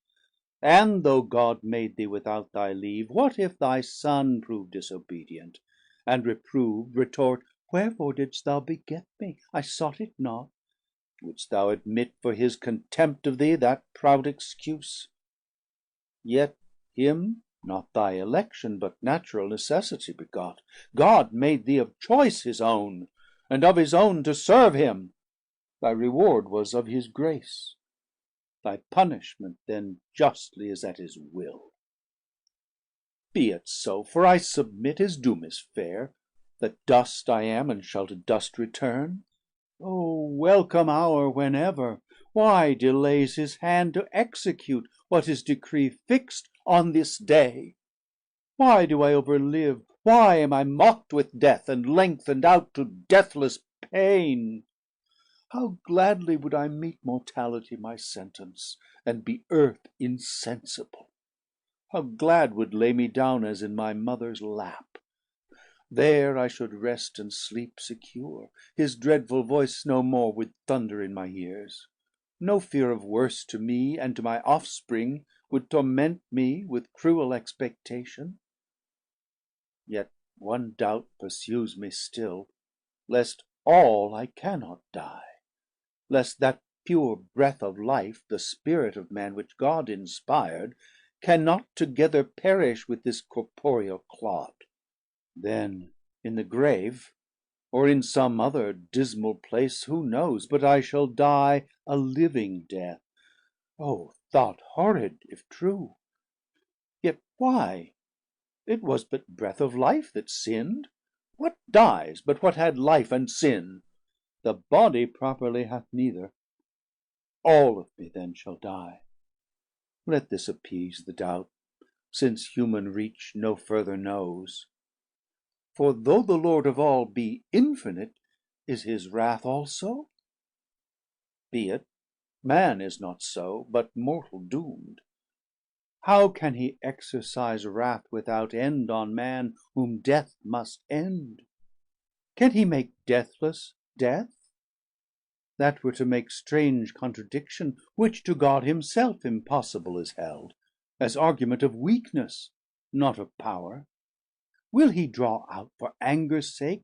And though God made thee without thy leave, what if thy Son prove disobedient, and reproved retort, Wherefore didst thou beget me? I sought it not. Wouldst thou admit for his contempt of thee that proud excuse? Yet him not thy election, but natural necessity begot. God made thee of choice his own, and of his own to serve him. Thy reward was of his grace, thy punishment then justly is at his will. Be it so, for I submit, his doom is fair, that dust I am, and shall to dust return. O welcome hour whenever! Why delays his hand to execute what his decree fixed on this day? Why do I overlive? Why am I mocked with death, and lengthened out to deathless pain? How gladly would I meet mortality my sentence, and be earth insensible! How glad would lay me down as in my mother's lap! There I should rest and sleep secure, his dreadful voice no more would thunder in my ears. No fear of worse to me and to my offspring would torment me with cruel expectation. Yet one doubt pursues me still, lest all I cannot die, lest that pure breath of life, the spirit of man which God inspired, cannot together perish with this corporeal clod. Then in the grave, or in some other dismal place, who knows, but I shall die a living death. O thought horrid, if true! Yet why? It was but breath of life that sinned. What dies but what had life and sin? The body properly hath neither. All of me then shall die. Let this appease the doubt, since human reach no further knows. For though the Lord of all be infinite, is his wrath also? Be it, man is not so, but mortal doom'd. How can he exercise wrath without end on man, whom death must end? Can he make deathless death? That were to make strange contradiction, which to God himself impossible is held, as argument of weakness, not of power. Will he draw out for angers sake,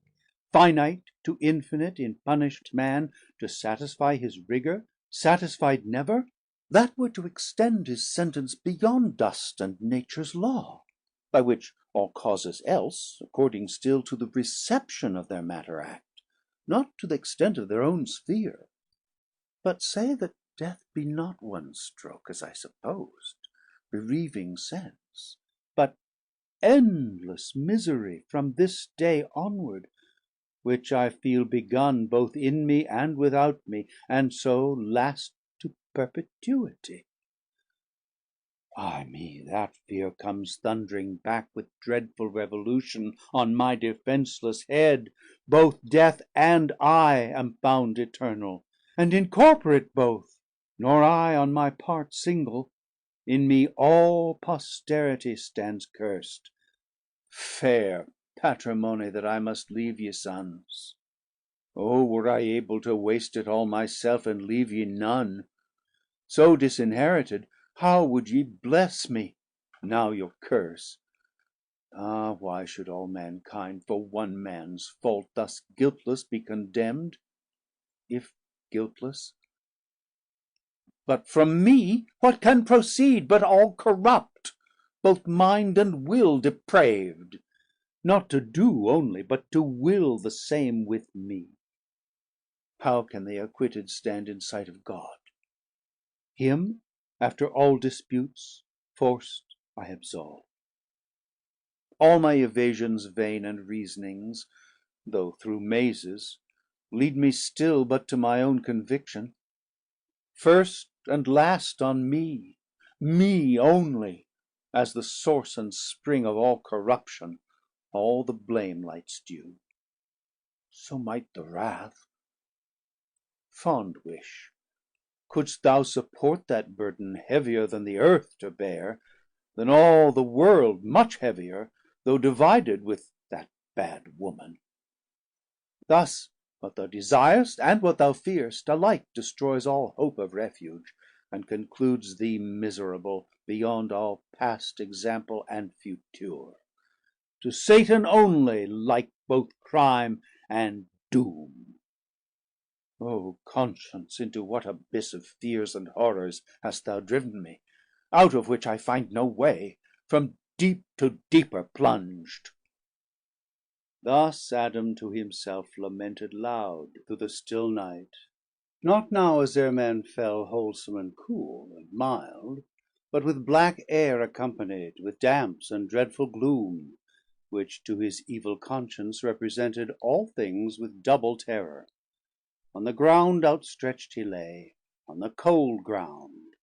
finite to infinite in punished man, to satisfy his rigor, satisfied never? That were to extend his sentence beyond dust and nature's law, by which all causes else, according still to the reception of their matter act, not to the extent of their own sphere. But say that death be not one stroke, as I supposed, bereaving sense, but endless misery from this day onward, which I feel begun both in me and without me, and so last to perpetuity. Ay me, that fear comes thundering back with dreadful revolution on my defenseless head. Both death and I am found eternal, and incorporate both, nor I on my part single. In me all posterity stands cursed. Fair patrimony that I must leave ye sons. O were I able to waste it all my self, and leave ye none! So disinherited, how would ye bless me, now your curse? Ah, why should all mankind for one mans fault thus guiltless be condemned, if guiltless? But from me what can proceed, but all corrupt, both mind and will depraved? Not to do only, but to will the same with me. How can they acquitted stand in sight of God? Him after all disputes forced I absolve. All my evasions vain and reasonings, though through mazes, lead me still but to my own conviction. First and last on me, me only, as the source and spring of all corruption, all the blame lights due. So might the wrath. Fond wish, couldst thou support that burden heavier than the earth to bear, than all the world much heavier, though divided with that bad woman? Thus what thou desirest and what thou fearst alike destroys all hope of refuge, and concludes thee miserable beyond all past example and future, to Satan only like both crime and doom. O conscience, into what abyss of fears and horrors hast thou driven me, out of which I find no way, from deep to deeper plunged? Thus Adam to himself lamented loud through the still night, not now as ere man fell wholesome and cool and mild, but with black air accompanied, with damps and dreadful gloom, which to his evil conscience represented all things with double terror. On the ground outstretched he lay, on the cold ground,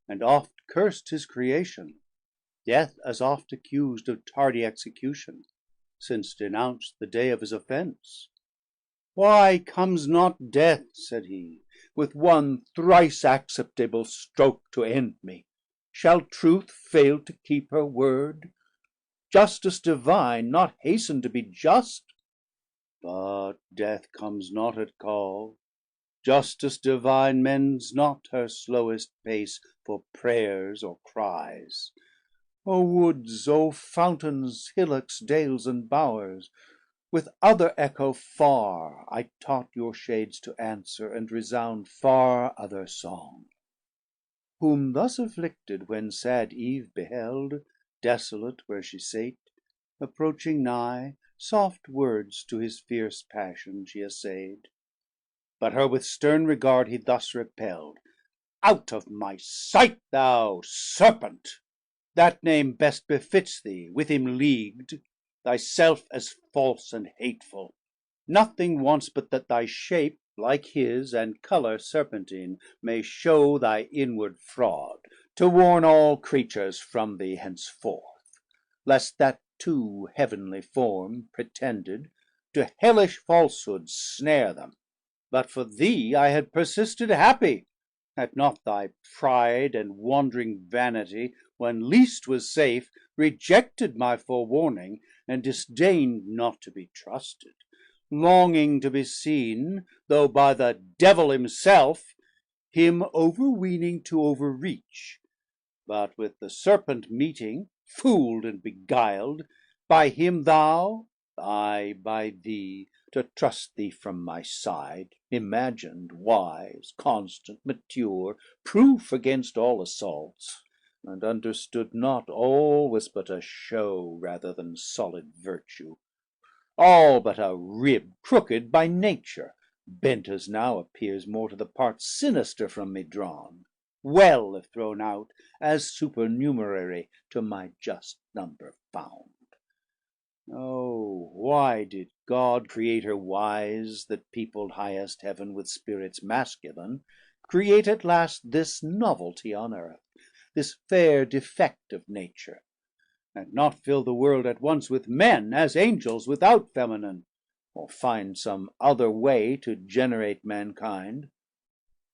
and oft cursed his creation, death as oft accused of tardy execution, since denounced the day of his offense. Why comes not death, said he, with one thrice acceptable stroke to end me? Shall truth fail to keep her word? Justice divine not hasten to be just? But death comes not at call. Justice divine mends not her slowest pace for prayers or cries. O woods, O fountains, hillocks, dales, and bowers, with other echo far I taught your shades to answer and resound far other song. Whom thus afflicted, when sad Eve beheld, desolate where she sate, approaching nigh, soft words to his fierce passion she assayed. But her with stern regard he thus repelled: Out of my sight, thou serpent! That name best befits thee, with him leagued, thyself as false and hateful. Nothing wants but that thy shape like his, and colour serpentine, may show thy inward fraud, to warn all creatures from thee henceforth, lest that too heavenly form pretended to hellish falsehood snare them. But for thee I had persisted happy, had not thy pride and wandering vanity, when least was safe, rejected my forewarning, and disdained not to be trusted. longing to be seen, though by the Devil himself, him overweening to overreach, but with the Serpent meeting, fool'd and beguil'd, by him thou, I by thee, to trust thee from my side, imagin'd, wise, constant, mature, proof against all assaults, and understood not all was but a show rather than solid virtue, all but a rib crooked by nature, bent as now appears more to the part sinister from me drawn, well if thrown out, as supernumerary to my just number found. Oh, why did God, Creator wise, that peopled highest heaven with spirits masculine, create at last this novelty on earth, this fair defect of nature, and not fill the world at once with men, as angels without feminine, or find some other way to generate mankind?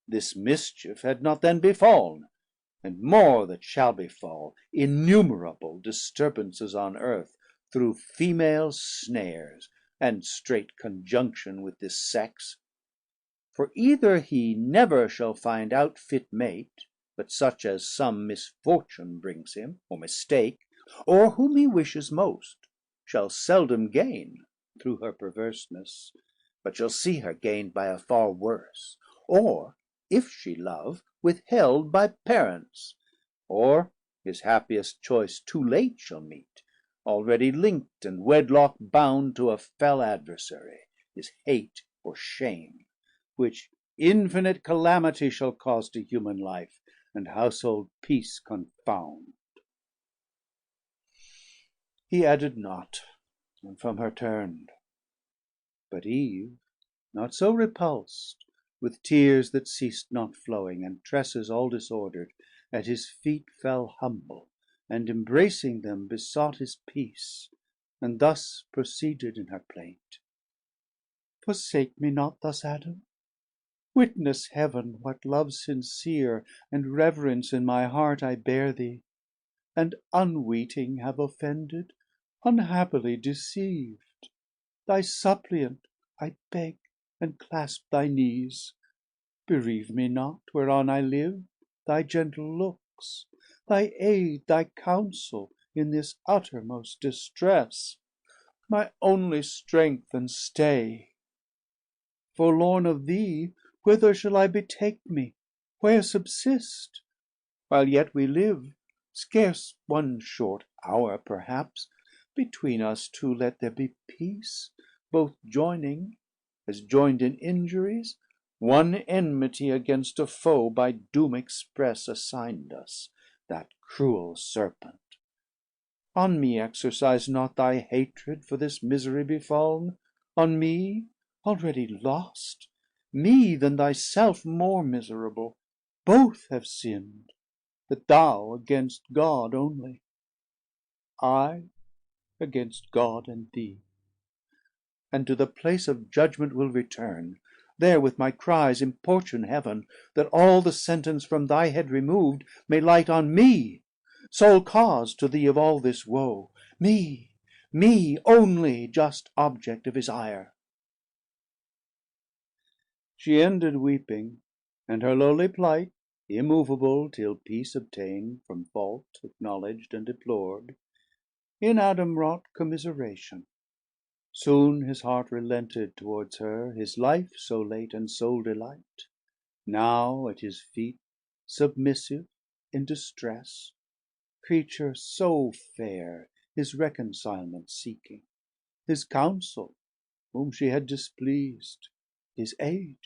This mischief had not then befallen, and more that shall befall, innumerable disturbances on earth, through female snares, and strait conjunction with this sex. For either he never shall find out fit mate, but such as some misfortune brings him, or mistake, or whom he wishes most, shall seldom gain through her perverseness, but shall see her gain'd by a far worse, or if she love, withheld by parents, or his happiest choice too late shall meet, already link'd and wedlock bound to a fell adversary, his hate or shame, which infinite calamity shall cause to human life, and household peace confound. He added not, and from her turn'd. But Eve, not so repulsed, with tears that ceased not flowing, and tresses all disorder'd, at his feet fell humble, and embracing them besought his peace, and thus proceeded in her plaint: Forsake me not thus, Adam. Witness Heaven what love sincere and reverence in my heart I bear thee, and unweeting have offended, unhappily deceived. Thy suppliant I beg, and clasp thy knees. Bereave me not, whereon I live, thy gentle looks, thy aid, thy counsel in this uttermost distress, my only strength and stay. Forlorn of thee, whither shall I betake me, where subsist? While yet we live, scarce one short hour perhaps, between us two let there be peace, both joining, as join'd in injuries, one enmity against a foe by doom express assign'd us, that cruel Serpent. On me exercise not thy hatred for this misery befall'n, on me already lost, me than thy self more miserable. Both have sinn'd, that thou against God only, I against God and thee, and to the place of judgment will return, there with my cries importune Heaven, that all the sentence from thy head removed may light on me, sole cause to thee of all this woe, me only just object of his ire. She ended weeping, and her lowly plight, immovable till peace obtain from fault acknowledged and deplored, in Adam wrought commiseration. Soon his heart relented towards her, his life so late and sole delight, now at his feet submissive in distress, creature so fair, his reconcilement seeking, his counsel, whom she had displeased, his aid.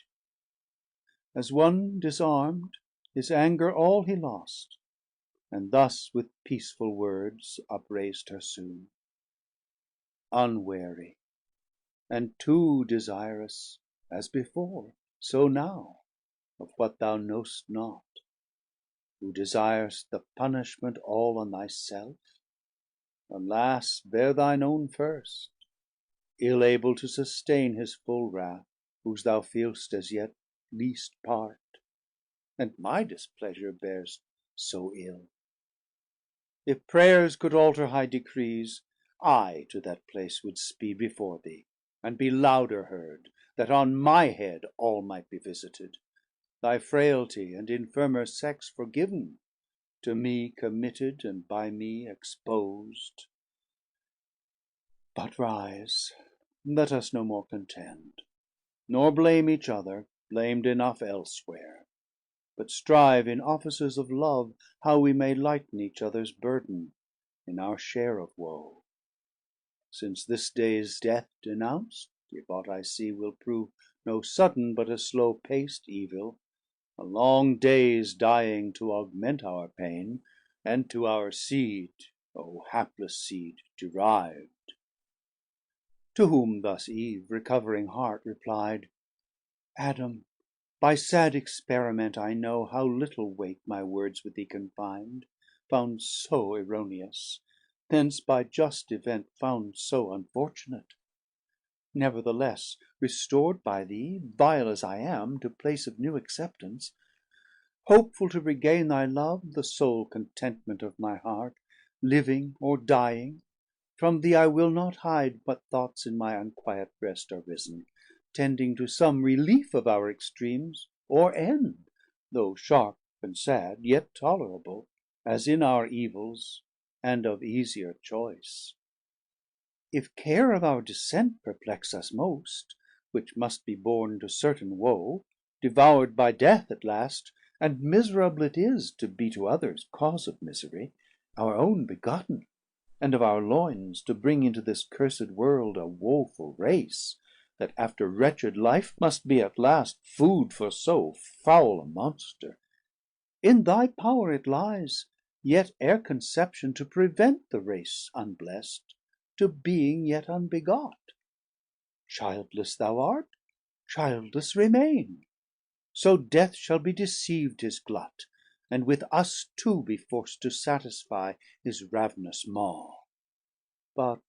As one disarm'd, his anger all he lost, and thus with peaceful words upraised her soon: Unwary, and too desirous, as before, so now, of what thou knowst not, who desir'st the punishment all on thy self, alas, bear thine own first, ill able to sustain his full wrath, whose thou feelst as yet least part, and my displeasure bearst so ill. If prayers could alter high decrees, I to that place would speed before thee, and be louder heard, that on my head all might be visited, thy frailty and infirmer sex forgiven, to me committed, and by me exposed. But rise, let us no more contend, nor blame each other, blamed enough elsewhere, but strive in offices of love how we may lighten each others burden in our share of woe. Since this day's death denounced, if aught I see will prove no sudden but a slow paced evil, a long day's dying to augment our pain, and to our seed, O hapless seed, derived. To whom thus Eve, recovering heart, replied, Adam, by sad experiment I know how little weight my words with thee confin'd, found so erroneous, thence by just event found so unfortunate. Nevertheless, restor'd by thee, vile as I am, to place of new acceptance, hopeful to regain thy love, the sole contentment of my heart, living or dying, from thee I will not hide what thoughts in my unquiet breast are risen, tending to some relief of our extremes, or end, though sharp and sad, yet tolerable, as in our evils, and of easier choice. If care of our descent perplex us most, which must be born to certain woe, devour'd by death at last, and miserable it is to be to others cause of misery, our own begotten, and of our loins to bring into this cursed world a woeful race, that after wretched life must be at last food for so foul a monster. In thy power it lies, yet ere conception to prevent the race unblest, to being yet unbegot. Childless thou art, childless remain, so death shall be deceived his glut, and with us too be forced to satisfy his ravenous maw. But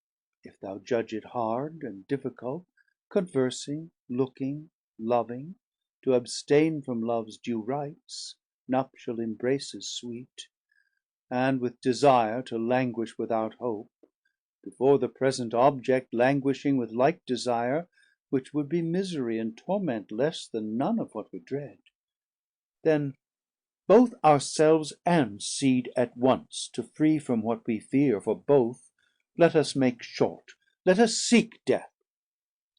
if thou judge it hard and difficult, conversing, looking, loving, to abstain from loves due rites, nuptial embraces sweet, and with desire to languish without hope, before the present object languishing with like desire, which would be misery and torment less than none of what we dread, then both our selves and seed at once to free from what we fear for both, let us make short, let us seek death,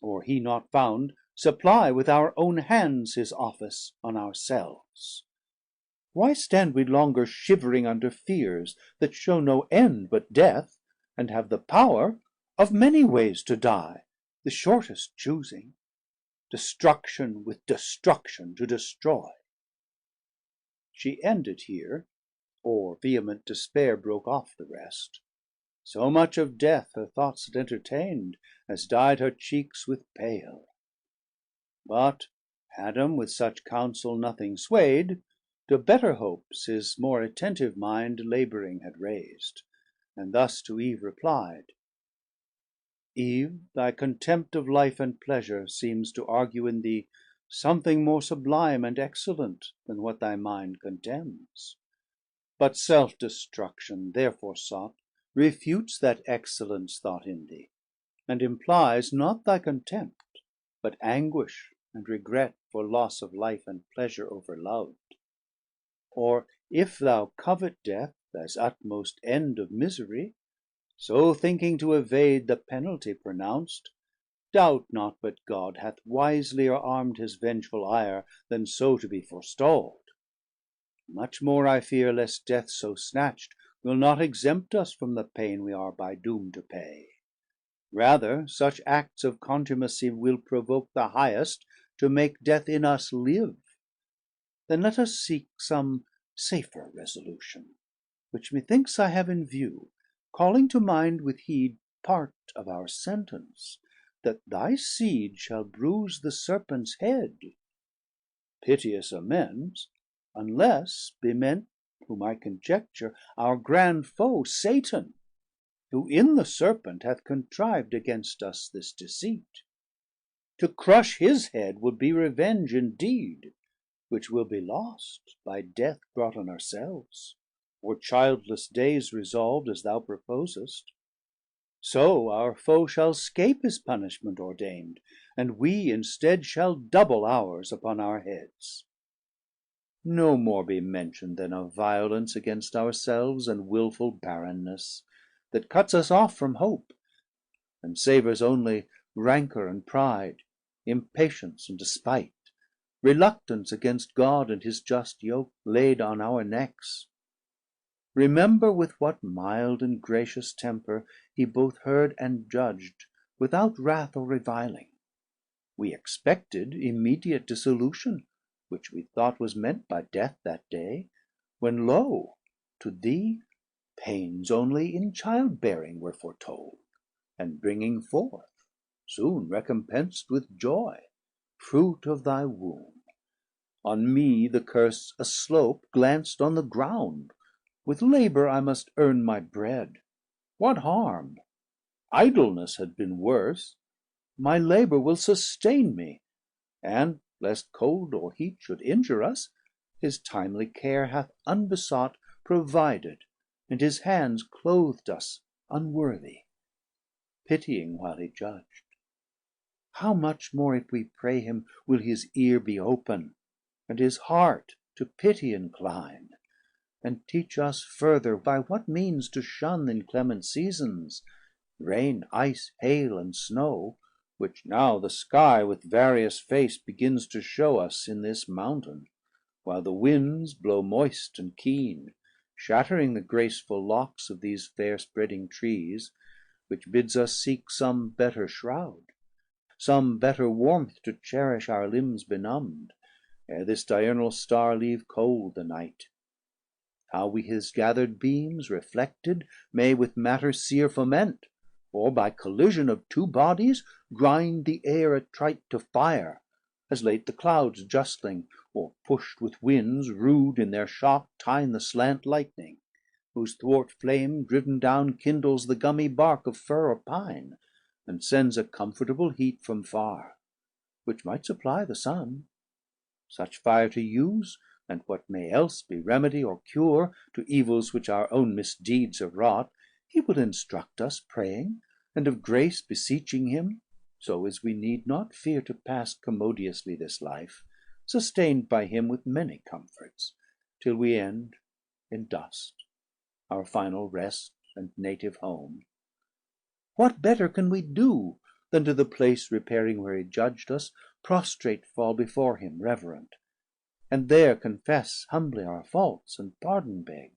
or he not found, supply with our own hands his office on ourselves. Why stand we longer shivering under fears that show no end but death, and have the power of many ways to die, the shortest choosing, destruction with destruction to destroy? She ended here, or vehement despair broke off the rest. So much of death her thoughts had entertained, as dyed her cheeks with pale. But Adam with such counsel nothing sway'd, to better hopes his more attentive mind labouring had raised, and thus to Eve replied, Eve, thy contempt of life and pleasure seems to argue in thee something more sublime and excellent than what thy mind contemns. But self destruction therefore sought refutes that excellence thought in thee, and implies not thy contempt, but anguish and regret for loss of life and pleasure overloved. Or if thou covet death as utmost end of misery, so thinking to evade the penalty pronounced, doubt not but God hath wiselier arm'd his vengeful ire than so to be forestall'd. Much more I fear lest death so snatch'd will not exempt us from the pain we are by doom to pay. Rather such acts of contumacy will provoke the highest to make death in us live. Then let us seek some safer resolution, which methinks I have in view, calling to mind with heed part of our sentence, that thy seed shall bruise the Serpents head. Piteous amends, unless be meant, whom I conjecture, our grand foe Satan, who in the Serpent hath contrived against us this deceit. To crush his head would be revenge indeed, which will be lost by death brought on ourselves, or childless days resolved as thou proposest. So our foe shall scape his punishment ordained, and we instead shall double ours upon our heads. No more be mentioned then of violence against ourselves, and wilful barrenness, that cuts us off from hope, and savours only rancor and pride, impatience and despite, reluctance against God and his just yoke laid on our necks. Remember with what mild and gracious temper he both heard and judged, without wrath or reviling. We expected immediate dissolution, which we thought was meant by death that day, when lo, to thee pains only in childbearing were foretold, and bringing forth, soon recompensed with joy, fruit of thy womb. On me the curse a slope glanced on the ground. With labour I must earn my bread. What harm? Idleness had been worse. My labour will sustain me, and, lest cold or heat should injure us, his timely care hath unbesought provided, and his hands clothed us unworthy, pitying while he judged. How much more, if we pray him, will his ear be open, and his heart to pity incline, and teach us further by what means to shun inclement seasons, rain, ice, hail, and snow, which now the sky with various face begins to show us in this mountain, while the winds blow moist and keen, shattering the graceful locks of these fair spreading trees, which bids us seek some better shroud, some better warmth to cherish our limbs benumbed, ere this diurnal star leave cold the night. How we his gathered beams reflected may with matter sear foment, or by collision of two bodies grind the air attrite to fire, as late the clouds justling, or pushed with winds rude in their shock tine the slant lightning, whose thwart flame driven down kindles the gummy bark of fir or pine, and sends a comfortable heat from far, which might supply the sun. Such fire to use, and what may else be remedy or cure to evils which our own misdeeds have wrought, he will instruct us praying, and of grace beseeching him, so as we need not fear to pass commodiously this life, sustained by him with many comforts, till we end in dust, our final rest and native home. What better can we do than to the place repairing where he judged us, prostrate fall before him reverent, and there confess humbly our faults, and pardon beg,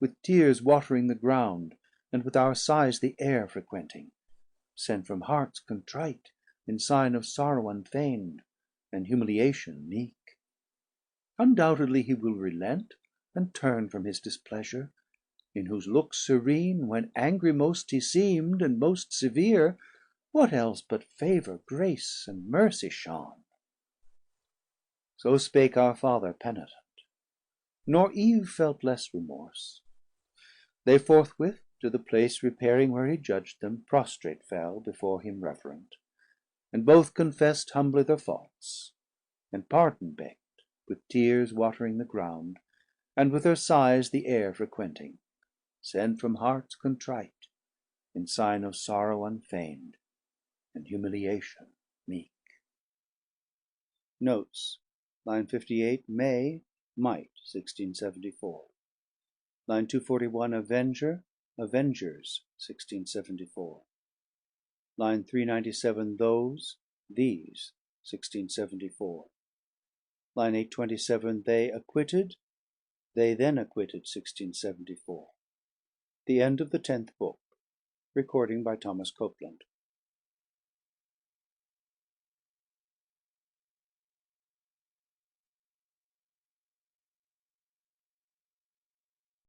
with tears watering the ground, and with our sighs the air frequenting, sent from hearts contrite, in sign of sorrow unfeigned, and humiliation meek. Undoubtedly he will relent, and turn from his displeasure, in whose looks serene, when angry most he seem'd, and most severe, what else but favour, grace, and mercy shone? So spake our father penitent, nor Eve felt less remorse. They forthwith to the place repairing where he judged them, prostrate fell before him reverent, and both confessed humbly their faults, and pardon begged, with tears watering the ground, and with their sighs the air frequenting, sent from hearts contrite, in sign of sorrow unfeigned, and humiliation meek. Notes. Line 58, May, might, 1674. Line 241, Avenger, avengers, 1674. Line 397, those, these, 1674. Line 827, they acquitted, they then acquitted, 1674. The end of the 10th book. Recording by Thomas Copeland.